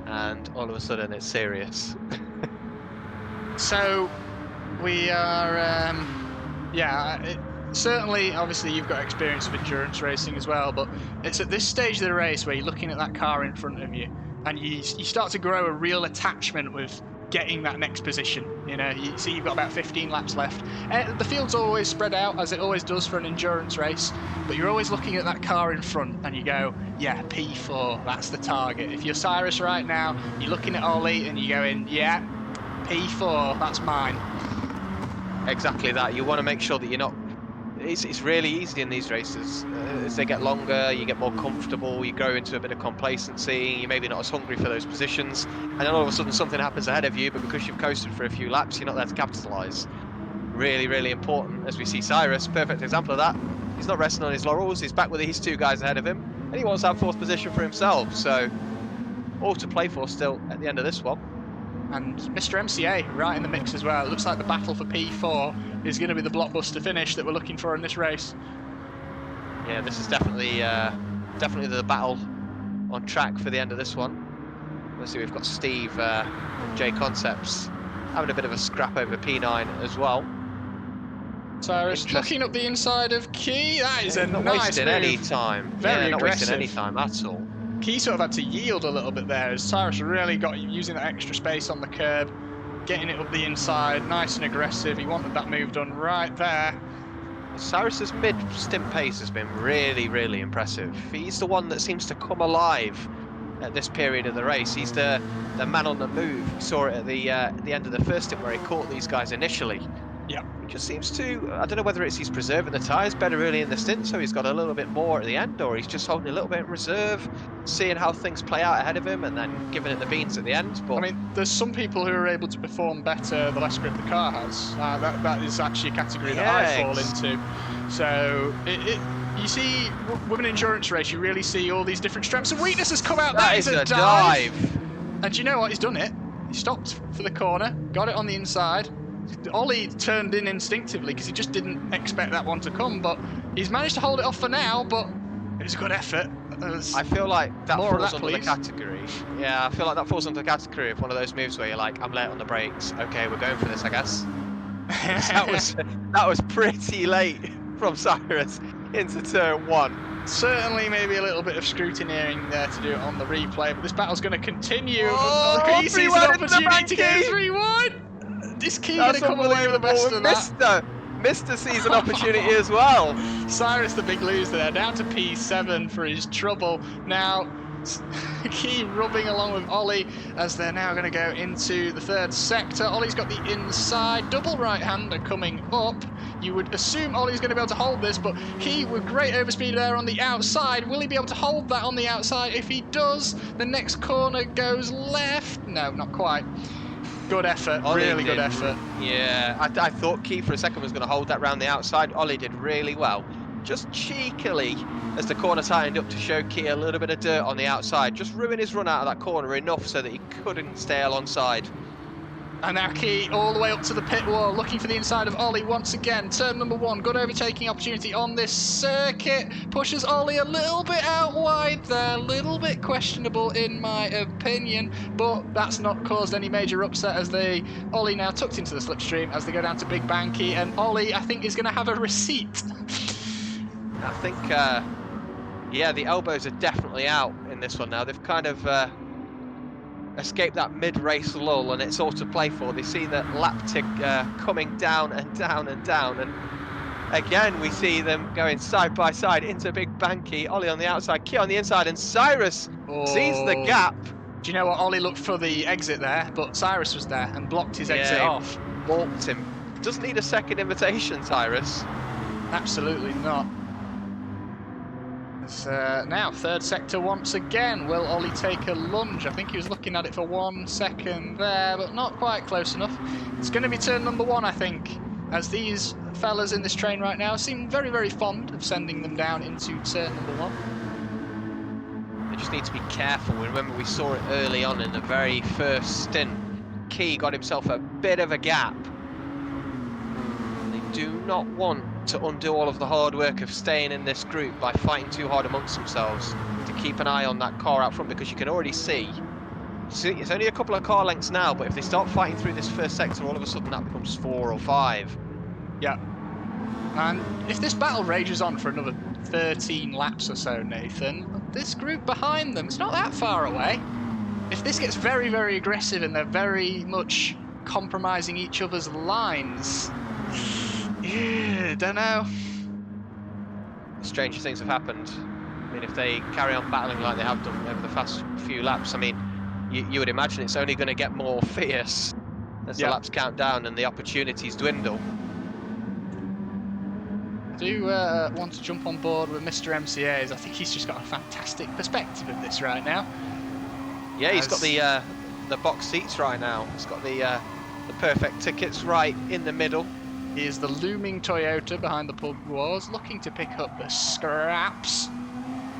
and all of a sudden it's serious. So we are, certainly, obviously you've got experience of endurance racing as well, but it's at this stage of the race where you're looking at that car in front of you and you start to grow a real attachment with getting that next position. You see you've got about 15 laps left. The field's always spread out, as it always does for an endurance race, but you're always looking at that car in front and you go, yeah, P4, that's the target. If you're Cyrus right now, you're looking at Ollie and you're going, yeah, P4, that's mine. Exactly that. You want to make sure that you're not... It's really easy in these races. As they get longer, you get more comfortable, you grow into a bit of complacency, you're maybe not as hungry for those positions, and then all of a sudden something happens ahead of you, but because you've coasted for a few laps, you're not there to capitalise. Really, really important, as we see Cyrus, perfect example of that. He's not resting on his laurels, he's back with these two guys ahead of him, and he wants that fourth position for himself, so all to play for still at the end of this one. And Mr. MCA right in the mix as well. It looks like the battle for P4 is going to be the blockbuster finish that we're looking for in this race. Yeah, this is definitely the battle on track for the end of this one. Obviously we've got Steve and J Concepts having a bit of a scrap over P9 as well. Cyrus looking up the inside of Key. That is a not nice wasting move. any time. Very not aggressive. wasting any time at all. Key sort of had to yield a little bit there as Cyrus really got using that extra space on the curb, getting it up the inside, nice and aggressive. He wanted that move done right there. Cyrus's mid-stint pace has been really, really impressive. He's the one that seems to come alive at this period of the race. He's the man on the move. We saw it at the end of the first stint where he caught these guys initially. Yeah. He just seems to, I don't know whether it's he's preserving the tyres better early in the stint, so he's got a little bit more at the end, or he's just holding a little bit in reserve, seeing how things play out ahead of him, and then giving it the beans at the end. But I mean, there's some people who are able to perform better the less grip the car has. That is actually a category that I fall into. So you see, with an endurance race, you really see all these different strengths and weaknesses come out. That is a dive. And you know what? He's done it. He stopped for the corner, got it on the inside. Ollie turned in instinctively because he just didn't expect that one to come, but he's managed to hold it off for now, but it was a good effort. I feel like that falls under the please. category. Yeah, I feel like that falls under the category of one of those moves where you're like, I'm late on the brakes. Okay, we're going for this, I guess. that was pretty late from Cyrus. into turn 1. Certainly, maybe a little bit of scrutineering there to do it on the replay, but this battle's going to continue. Oh, He 3 sees an wide into the opportunity to go banky. 3 wide. Is Key going to That's come away with the best unbelievable. of that? Mr. sees an opportunity as well. Cyrus, the big loser there, down to P7 for his trouble. Now, Key rubbing along with Ollie as they're now going to go into the third sector. Ollie's got the inside, double right-hander coming up. You would assume Ollie's going to be able to hold this, but Key with great overspeed there on the outside. Will he be able to hold that on the outside? If he does, the next corner goes left. No, not quite. Good effort, Ollie really good effort. Yeah, I thought Key for a second was going to hold that round the outside. Ollie did really well. Just cheekily, as the corner tightened up to show Key a little bit of dirt on the outside, just ruin his run out of that corner enough so that he couldn't stay alongside. And now Key all the way up to the pit wall, looking for the inside of Ollie once again. Turn number 1, good overtaking opportunity on this circuit. Pushes Ollie a little bit out wide there, a little bit questionable in my opinion, but that's not caused any major upset as Ollie now tucked into the slipstream as they go down to Big Banky, and Ollie, I think, is going to have a receipt. I think, yeah, the elbows are definitely out in this one now. They've kind of escape that mid-race lull, and it's all to play for. They see that lap tick coming down and down and down, and again we see them going side by side into Big Banky. Ollie on the outside, Key on the inside, and Cyrus sees the gap. Do you know what? Ollie looked for the exit there, but Cyrus was there and blocked his exit off. Walked him. Doesn't need a second invitation, Cyrus. Absolutely not. Now, third sector once again. Will Ollie take a lunge? I think he was looking at it for 1 second there, but not quite close enough. It's going to be turn number 1, I think, as these fellas in this train right now seem very, very fond of sending them down into turn number 1. They just need to be careful. Remember, we saw it early on in the very first stint. Key got himself a bit of a gap. They do not want to undo all of the hard work of staying in this group by fighting too hard amongst themselves, to keep an eye on that car out front, because you can already see it's only a couple of car lengths now, but if they start fighting through this first sector, all of a sudden that becomes 4 or 5. Yeah. And if this battle rages on for another 13 laps or so, Nathan, this group behind them, it's not that far away. If this gets very, very aggressive and they're very much compromising each other's lines, yeah, don't know. Stranger things have happened. I mean, if they carry on battling like they have done over the past few laps, I mean, you would imagine it's only going to get more fierce as the laps count down and the opportunities dwindle. I do want to jump on board with Mr. MCA's. I think he's just got a fantastic perspective of this right now. Yeah, he's got the box seats right now. He's got the perfect tickets right in the middle. He is the looming Toyota behind the pub wars, looking to pick up the scraps.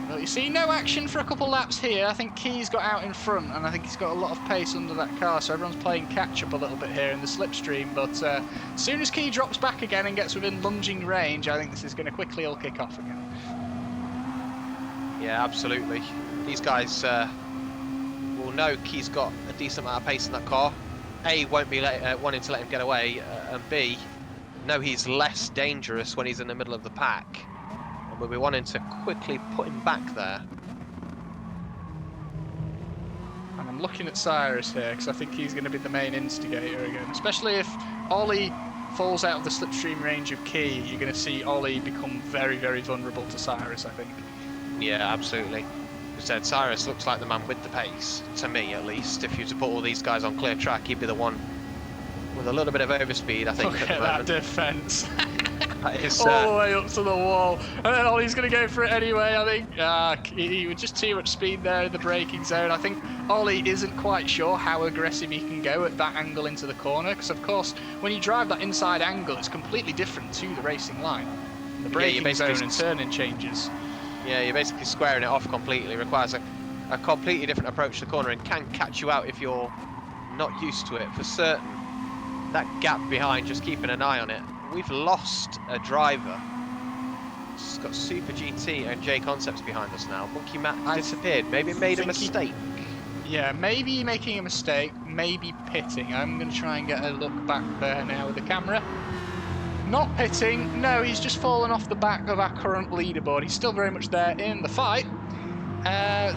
Well, you see, no action for a couple laps here. I think Key's got out in front, and I think he's got a lot of pace under that car, so everyone's playing catch-up a little bit here in the slipstream. But as soon as Key drops back again and gets within lunging range, I think this is going to quickly all kick off again. Yeah, absolutely. These guys will know Key's got a decent amount of pace in that car. A, won't be wanting to let him get away, and B, know he's less dangerous when he's in the middle of the pack, and we'll be wanting to quickly put him back there. And I'm looking at Cyrus here because I think he's going to be the main instigator again, especially if Ollie falls out of the slipstream range of Key. You're going to see Ollie become very, very vulnerable to Cyrus, I think. Yeah, absolutely. As I said, Cyrus looks like the man with the pace, to me at least. If you were to put all these guys on clear track, he'd be the one with a little bit of overspeed, I think. Look at that defence. That is, all the way up to the wall. And then Ollie's going to go for it anyway, I think. He was just too much speed there in the braking zone. I think Ollie isn't quite sure how aggressive he can go at that angle into the corner, because of course, when you drive that inside angle, it's completely different to the racing line. The braking zone and turning changes. Yeah, you're basically squaring it off completely. It requires a completely different approach to the corner and can catch you out if you're not used to it, for certain. That gap behind, just keeping an eye on it. We've lost a driver. It's got Super GT and J Concepts behind us now. Monkey Matt disappeared. Maybe made a mistake. Yeah, maybe making a mistake, maybe pitting. I'm going to try and get a look back there now with the camera. Not pitting. No, he's just fallen off the back of our current leaderboard. He's still very much there in the fight.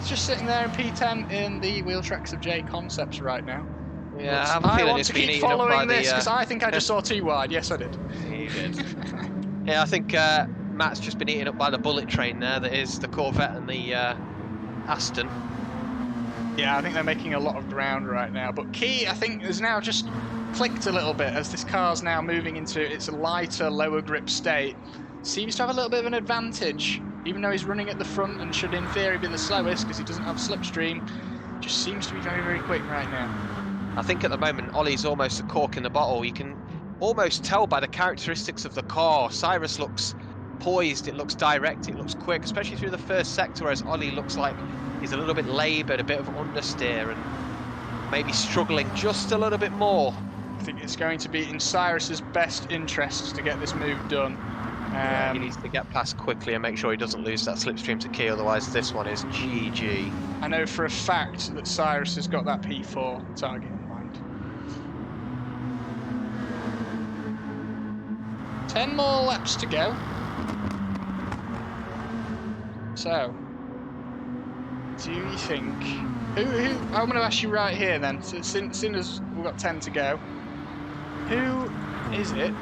Just sitting there in P10 in the wheel tracks of J Concepts right now. Yeah, But I have a feeling want it's to been keep eaten up by following the... this because I think I just saw too wide. Yes, I did. He did. Yeah, I think Matt's just been eaten up by the bullet train there. That is the Corvette and the Aston. Yeah, I think they're making a lot of ground right now. But Key, I think, has now just clicked a little bit as this car's now moving into its lighter, lower grip state. Seems to have a little bit of an advantage, even though he's running at the front and should, in theory, be the slowest because he doesn't have slipstream. Just seems to be very, very quick right now. I think at the moment Ollie's almost a cork in the bottle. You can almost tell by the characteristics of the car. Cyrus looks poised, it looks direct, it looks quick, especially through the first sector, whereas Ollie looks like he's a little bit laboured, a bit of understeer, and maybe struggling just a little bit more. I think it's going to be in Cyrus's best interests to get this move done. Yeah, he needs to get past quickly and make sure he doesn't lose that slipstream to Key, otherwise this one is GG. I know for a fact that Cyrus has got that P4 target in mind. 10 more laps to go. So, do you think... I'm going to ask you right here then, so soon as we've got 10 to go, who is it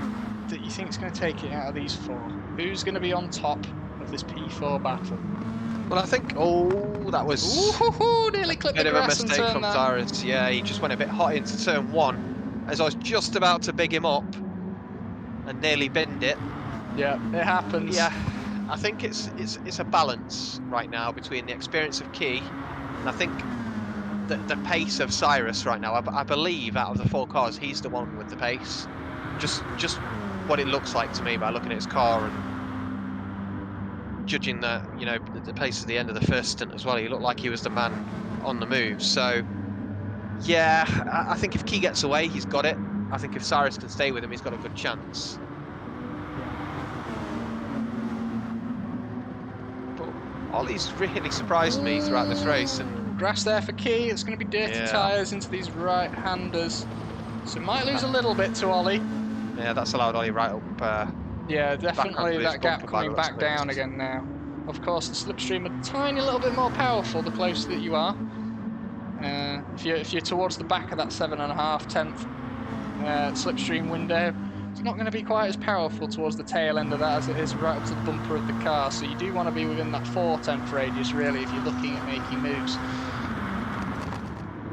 that you think is going to take it out of these four? Who's going to be on top of this P4 battle? Well, I think... Oh, that was... Ooh, nearly clipped the bit of a grass and mistake turned from that. Cyrus. Yeah, he just went a bit hot into turn one as I was just about to big him up and nearly binned it. Yeah, it happens. Yeah, I think it's a balance right now between the experience of Key and I think the pace of Cyrus right now. I believe out of the four cars, he's the one with the pace. Just what it looks like to me by looking at his car and judging the pace at the end of the first stint as well. He looked like he was the man on the move. So yeah, I think if Key gets away, he's got it. I think if Cyrus can stay with him, he's got a good chance. But Ollie's really surprised me throughout this race. And grass there for Key. It's going to be dirty tyres into these right-handers. So might lose a little bit to Ollie. Yeah, that's allowed Ollie right up. Yeah, definitely that gap bumper coming back down again now. Of course, the slipstream a tiny little bit more powerful the closer that you are. If you're towards the back of that 7.5 tenth slipstream window, it's not going to be quite as powerful towards the tail end of that as it is right up to the bumper of the car. So you do want to be within that 4 tenth radius really if you're looking at making moves.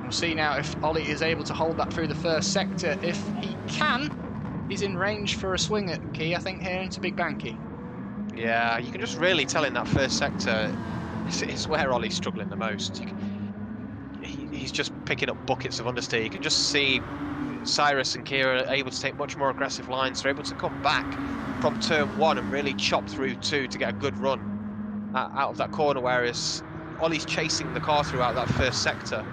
We'll see now if Ollie is able to hold that through the first sector. If he can, he's in range for a swing at Key, I think, here into Big Banky. Yeah, you can just really tell in that first sector it's where Ollie's struggling the most. He's just picking up buckets of understeer. You can just see Cyrus and Kira are able to take much more aggressive lines. They're able to come back from turn one and really chop through two to get a good run out of that corner, whereas Ollie's chasing the car throughout that first sector,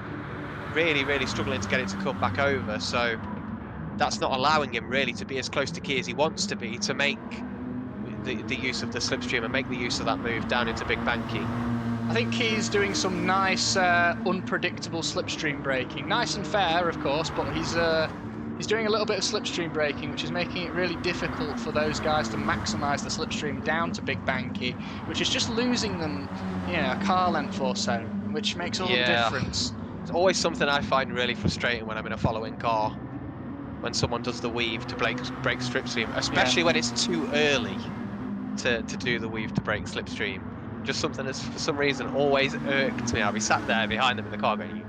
really, really struggling to get it to come back over. So that's not allowing him really to be as close to Key as he wants to be to make the use of the slipstream and make the use of that move down into Big Banky. I think Key's doing some nice, unpredictable slipstream braking. Nice and fair, of course, but he's doing a little bit of slipstream braking, which is making it really difficult for those guys to maximise the slipstream down to Big Banky, which is just losing them, a car length or so, which makes all the difference. It's always something I find really frustrating when I'm in a following car, when someone does the weave to break slipstream, especially when it's too early to do the weave to break slipstream. Just something that's for some reason always irked me. I'll be sat there behind them in the car going...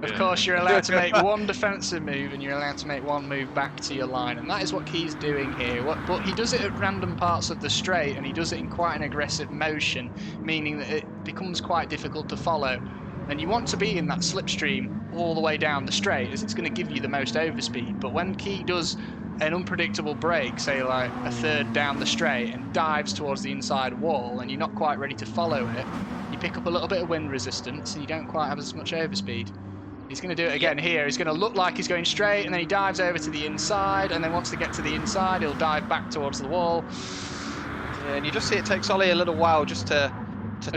Of course, you're allowed to make one defensive move and you're allowed to make one move back to your line, and that is what Key's doing here. But he does it at random parts of the straight, and he does it in quite an aggressive motion, meaning that it becomes quite difficult to follow. And you want to be in that slipstream all the way down the straight, as it's going to give you the most overspeed. But when Key does an unpredictable break, say like a third down the straight, and dives towards the inside wall, and you're not quite ready to follow it, you pick up a little bit of wind resistance, and you don't quite have as much overspeed. He's going to do it again here. He's going to look like he's going straight, and then he dives over to the inside, and then once to get to the inside, he'll dive back towards the wall. Yeah, and you just see it takes Ollie a little while just to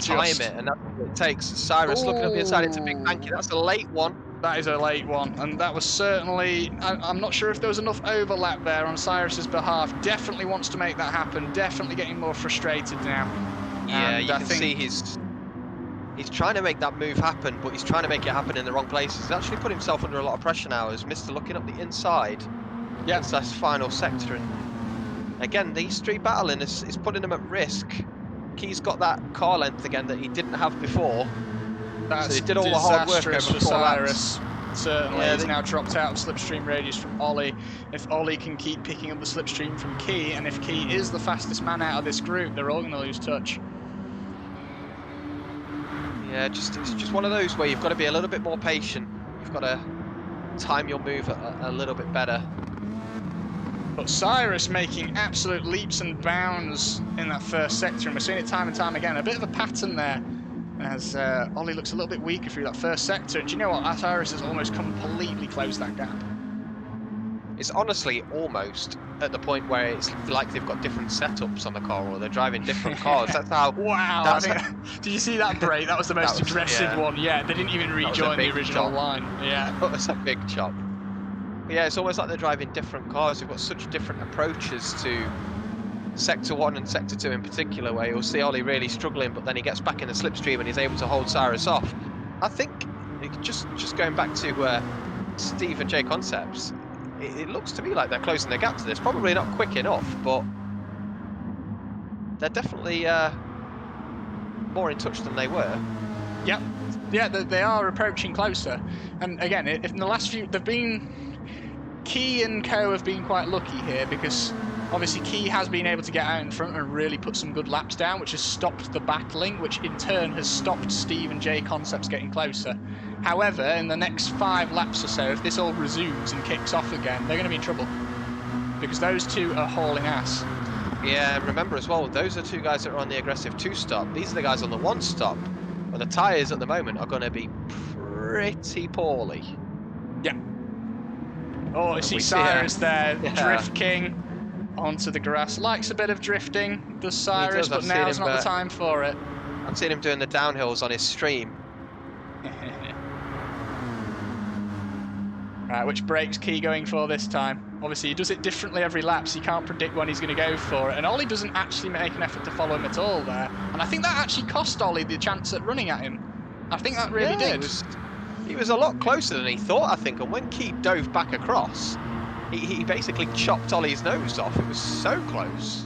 time it, and that's what it takes. Cyrus looking up the inside into Big Banky. That's a late one. That is a late one, and that was certainly... I'm not sure if there was enough overlap there on Cyrus's behalf. Definitely wants to make that happen. Definitely getting more frustrated now. Yeah, and you I can think... see he's trying to make that move happen, but he's trying to make it happen in the wrong places. He's actually put himself under a lot of pressure now as Mr. looking up the inside. Yeah. It's that final sector, and again, these three battling is putting him at risk. Key's got that car length again that he didn't have before. That's So he did all the hard work disastrous over for 4 laps. Cyrus. Certainly, Yeah, he's now dropped out of slipstream radius from Ollie. If Ollie can keep picking up the slipstream from Key, and if Key is the fastest man out of this group, they're all going to lose touch. Yeah, it's just one of those where you've got to be a little bit more patient. You've got to time your move a little bit better. But Cyrus making absolute leaps and bounds in that first sector, and we're seeing it time and time again. A bit of a pattern there, as Ollie looks a little bit weaker through that first sector. And do you know what? Cyrus has almost completely closed that gap. It's honestly almost at the point where it's like they've got different setups on the car, or they're driving different cars. That's how. Wow! Did you see that break? That was the most aggressive one. Yeah, they didn't even rejoin the original line. Yeah, that was a big chop. But yeah, it's almost like they're driving different cars. They've got such different approaches to Sector 1 and Sector 2 in particular, where you'll see Ollie really struggling, but then he gets back in the slipstream and he's able to hold Cyrus off. I think, just going back to Steve and Jay Concepts, it looks to me like they're closing the gap to this. Probably not quick enough, but they're definitely more in touch than they were. Yep. Yeah, they are approaching closer. And again, in the last few, they've been... Key and Co have been quite lucky here, because obviously Key has been able to get out in front and really put some good laps down, which has stopped the battling, which in turn has stopped Steve and Jay Concepts getting closer. However, in the next 5 laps or so, if this all resumes and kicks off again, they're going to be in trouble, because those two are hauling ass. Yeah, remember as well, those are 2 guys that are on the aggressive 2-stop. These are the guys on the 1-stop, where the tyres at the moment are going to be pretty poorly. Yeah. Oh, I see Cyrus there, Drift King onto the grass. Likes a bit of drifting, does Cyrus, but now's not the time for it. I've seen him doing the downhills on his stream. Right, which brake's Key going for this time? Obviously, he does it differently every lap, so you can't predict when he's going to go for it. And Ollie doesn't actually make an effort to follow him at all there. And I think that actually cost Ollie the chance at running at him. I think that really did. He was a lot closer than he thought, I think. And when Key dove back across, he basically chopped Ollie's nose off. It was so close.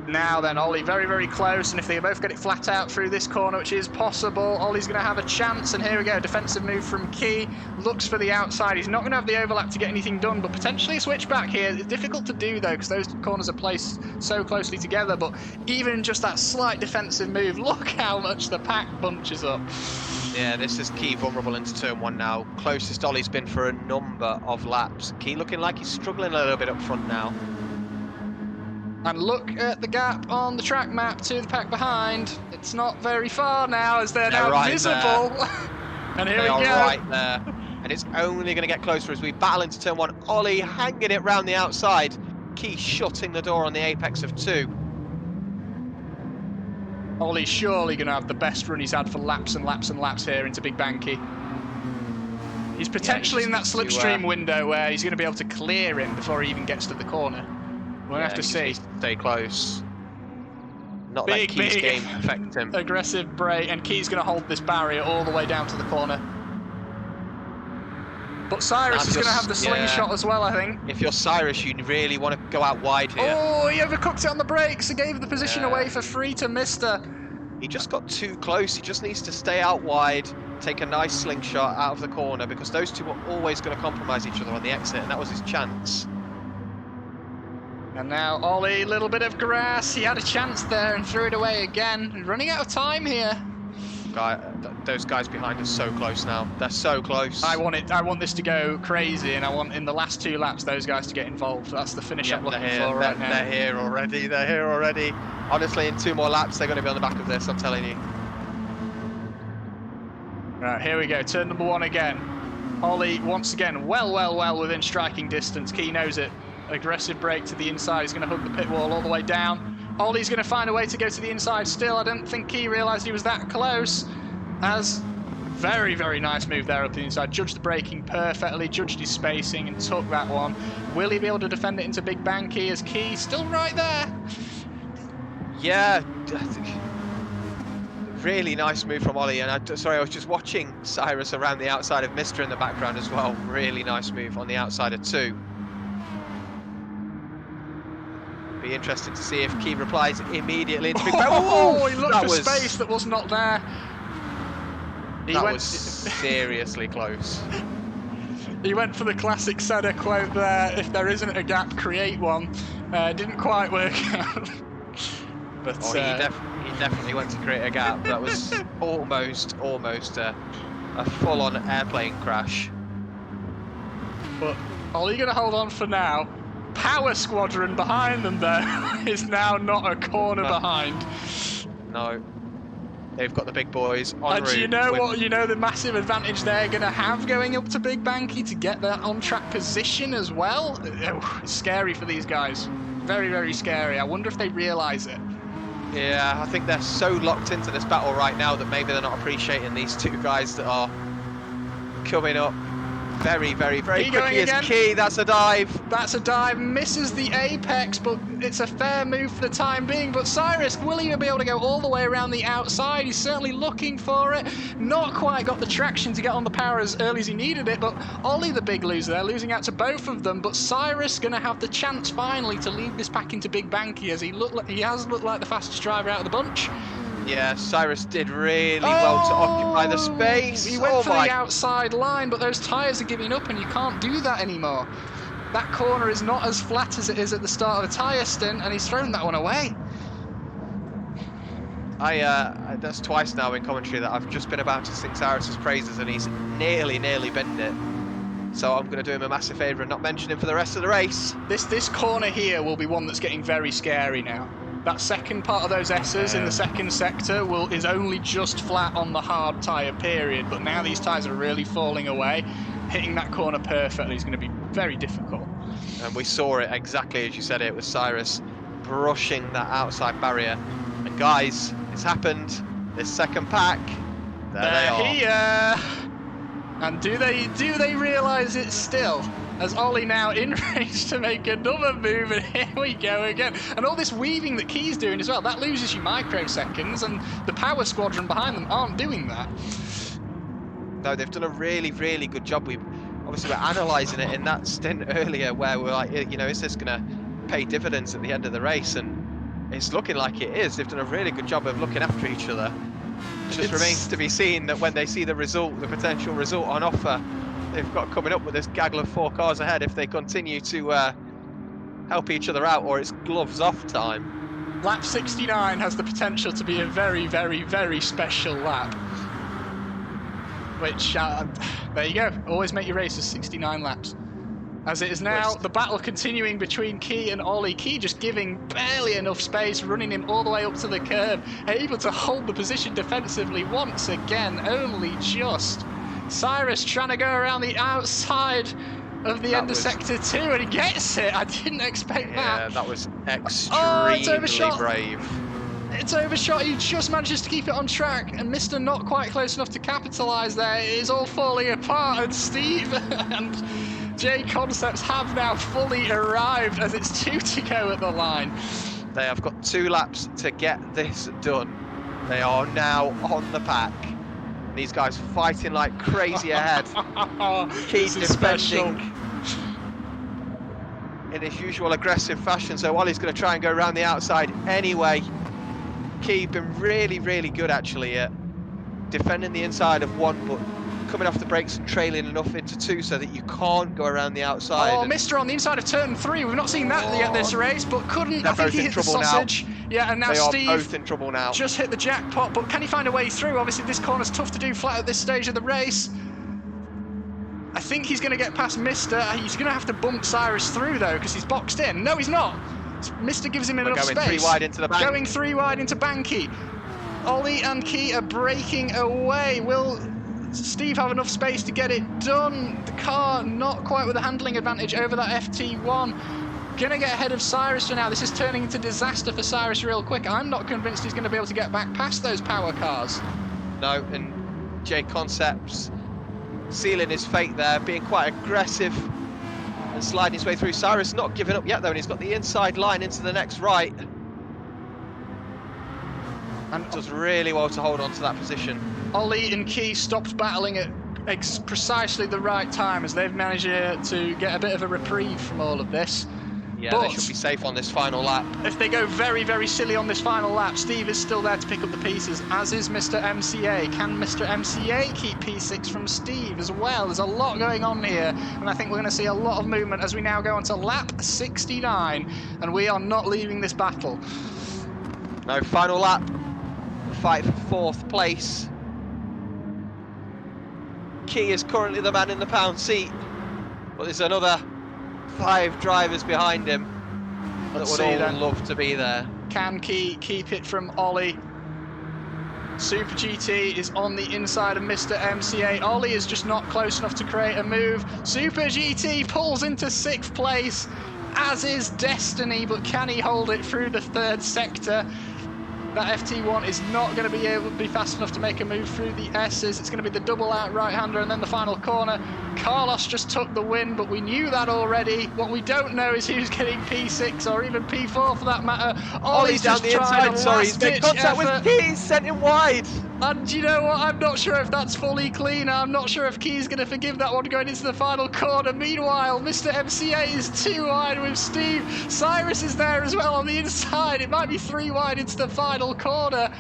Now then, Ollie very, very close, and if they both get it flat out through this corner, which is possible, Ollie's going to have a chance, and here we go, defensive move from Key, looks for the outside. He's not going to have the overlap to get anything done, but potentially a switch back here. It's difficult to do, though, because those corners are placed so closely together, but even just that slight defensive move, look how much the pack bunches up. Yeah, this is Key vulnerable into turn 1 now. Closest Ollie's been for a number of laps. Key looking like he's struggling a little bit up front now. And look at the gap on the track map to the pack behind. It's not very far now, as they're now right visible. And here we go. Right there. And it's only going to get closer as we battle into turn 1. Ollie hanging it round the outside. Key shutting the door on the apex of 2. Ollie's surely going to have the best run he's had for laps and laps and laps here into Big Banky. He's potentially in that slipstream window where he's going to be able to clear him before he even gets to the corner. We'll have to see. Stay close. Not let Key's game affect him. Aggressive brake, and Key's going to hold this barrier all the way down to the corner. But Cyrus is going to have the slingshot as well, I think. If you're Cyrus, you really want to go out wide here. Oh, he overcooked it on the brakes and gave the position away for free to Mister. He just got too close. He just needs to stay out wide, take a nice slingshot out of the corner, because those two are always going to compromise each other on the exit, and that was his chance. And now Ollie, a little bit of grass. He had a chance there and threw it away again. Running out of time here. Those guys behind are so close now. They're so close. I want this to go crazy, and I want in the last 2 laps those guys to get involved. That's the finish I'm looking for right now. They're here already. They're here already. Honestly, in 2 more laps, they're going to be on the back of this. I'm telling you. Right, here we go. Turn number 1 again. Ollie once again, well within striking distance. Key knows it. Aggressive brake to the inside. He's going to hug the pit wall all the way down. Ollie's going to find a way to go to the inside still. I don't think Key realised he was that close, as Very, very nice move there up the inside. Judged the braking perfectly, judged his spacing and took that one. Will he be able to defend it into Big Banky? Is Key still right there? Yeah, really nice move from Ollie. And I was just watching Cyrus around the outside of Mr. in the background as well. Really nice move on the outside of 2. Be interesting to see if Key replies immediately into Big Banky. Oh, he looked for space that was not there. That was seriously close. He went for the classic Senna quote there, if there isn't a gap, create one. Didn't quite work out. But he definitely went to create a gap. That was almost a full-on airplane crash. But Ollie going to hold on for now. Power Squadron behind them there is now not a corner behind. No. They've got the big boys on route. And do you know what? You know the massive advantage they're going to have going up to Big Banky to get that on-track position as well? Oh, it's scary for these guys. Very, very scary. I wonder if they realise it. Yeah, I think they're so locked into this battle right now that maybe they're not appreciating these 2 guys that are coming up very, very, very quickly. As Key, that's a dive. That's a dive, misses the apex, but it's a fair move for the time being. But Cyrus, will he be able to go all the way around the outside? He's certainly looking for it. Not quite got the traction to get on the power as early as he needed it, but Ollie the big loser there, losing out to both of them. But Cyrus going to have the chance finally to lead this pack into Big Banky, as he has looked like the fastest driver out of the bunch. Yeah, Cyrus did really well to occupy the space. He went for the outside line, but those tyres are giving up and you can't do that anymore. That corner is not as flat as it is at the start of the tyre stint, and he's thrown that one away. That's twice now in commentary that I've just been about to sing Cyrus's praises and he's nearly binned it. So I'm going to do him a massive favour and not mention him for the rest of the race. This corner here will be one that's getting very scary now. That second part of those S's in the second sector is only just flat on the hard tyre period, but now these tyres are really falling away. Hitting that corner perfectly is going to be very difficult. And we saw it exactly as you said it, with Cyrus brushing that outside barrier. And guys, it's happened. This second pack, there they are. Here. And do they realise it still? As Ollie now in range to make another move, and here we go again. And all this weaving that Key's doing as well, that loses you microseconds, and the Power Squadron behind them aren't doing that. No, they've done a really, really good job. We're analysing it in that stint earlier where we're like, you know, is this going to pay dividends at the end of the race? And it's looking like it is. They've done a really good job of looking after each other. It just remains to be seen that when they see the result, the potential result on offer, they've got coming up with this gaggle of 4 cars ahead if they continue to help each other out, or it's gloves off time. Lap 69 has the potential to be a very, very, very special lap. Which, there you go, always make your races 69 laps. As it is now, the battle continuing between Key and Ollie. Key just giving barely enough space, running him all the way up to the curb, able to hold the position defensively once again, only just. Cyrus trying to go around the outside of the end of Sector 2, and he gets it. I didn't expect that. Yeah, that was extremely brave. It's overshot. He just manages to keep it on track, and Mr. not quite close enough to capitalise there. It is all falling apart, and Steve and J Concepts have now fully arrived as it's 2 to go at the line. They have got 2 laps to get this done. They are now on the pack. These guys fighting like crazy ahead. Keep defending in his usual aggressive fashion. So Ollie's going to try and go around the outside anyway. Key been really, really good actually at defending the inside of 1, but coming off the brakes and trailing enough into 2 so that you can't go around the outside. Oh, Mr. on the inside of turn 3. We've not seen that yet this race, but couldn't. They're I think both he in hit the trouble sausage. Now. Yeah, and now they Steve are both in trouble now. Just hit the jackpot, but can he find a way through? Obviously, this corner's tough to do flat at this stage of the race. I think he's going to get past Mr. He's going to have to bump Cyrus through, though, because he's boxed in. No, he's not. Mr. gives him enough space. Going 3 wide into the bank. Going 3 wide into Banky. Ollie and Key are breaking away. Will Steve have enough space to get it done? The car not quite with a handling advantage over that FT1. Gonna get ahead of Cyrus for now. This is turning into disaster for Cyrus real quick. I'm not convinced he's going to be able to get back past those power cars. No, and J Concepts sealing his fate there, being quite aggressive and sliding his way through. Cyrus not giving up yet though, and he's got the inside line into the next right. And does really well to hold on to that position. Ollie and Key stopped battling at precisely the right time as they've managed to get a bit of a reprieve from all of this. Yeah, but they should be safe on this final lap. If they go very, very silly on this final lap, Steve is still there to pick up the pieces, as is Mr. MCA. Can Mr. MCA keep P6 from Steve as well? There's a lot going on here, and I think we're going to see a lot of movement as we now go on to lap 69, and we are not leaving this battle. No, final lap. Fight for 4th place. Key is currently the man in the pound seat, but there's another 5 drivers behind him that would all love to be there. Can Key keep it from Ollie? Super GT is on the inside of Mr. MCA. Ollie is just not close enough to create a move. Super GT pulls into 6th place, as is Destiny, but can he hold it through the 3rd sector? That FT1 is not going to be able to be fast enough to make a move through the S's. It's going to be the double out right-hander and then the final corner. Carlos just took the win, but we knew that already. What we don't know is who's getting P6 or even P4 for that matter. Ollie's down the inside, sorry, he's made contact with Key, sent him wide. And you know what, I'm not sure if that's fully clean. I'm not sure if Key's going to forgive that one going into the final corner. Meanwhile, Mr. MCA is 2 wide with Steve. Cyrus is there as well on the inside. It might be 3 wide into the final corner.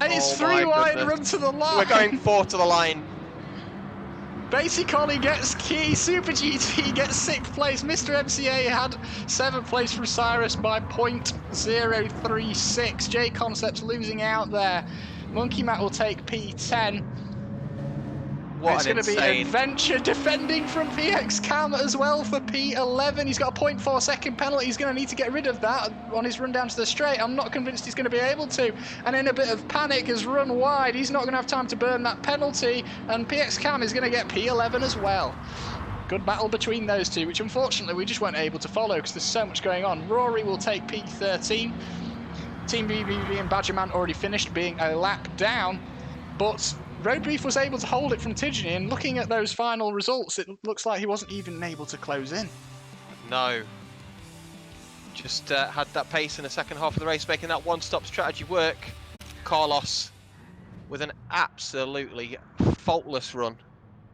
And it's 3 wide run to the line. We're going 4 to the line. Basic Ollie gets Key, Super GT gets 6th place. Mr. MCA had 7th place from Cyrus by 0.036. J Concepts losing out there. Monkey Matt will take P10. It's going to be Adventure defending from PX Cam as well for P11. He's got a 0.4 second penalty. He's going to need to get rid of that on his run down to the straight. I'm not convinced he's going to be able to. And in a bit of panic has run wide. He's not going to have time to burn that penalty. And PX Cam is going to get P11 as well. Good battle between those two, which unfortunately we just weren't able to follow because there's so much going on. Rory will take P13. Team BBB and Badgerman already finished, being a lap down. But Road Brief was able to hold it from Tidgeny, and looking at those final results, it looks like he wasn't even able to close in. No. Just had that pace in the second half of the race, making that one-stop strategy work. Carlos with an absolutely faultless run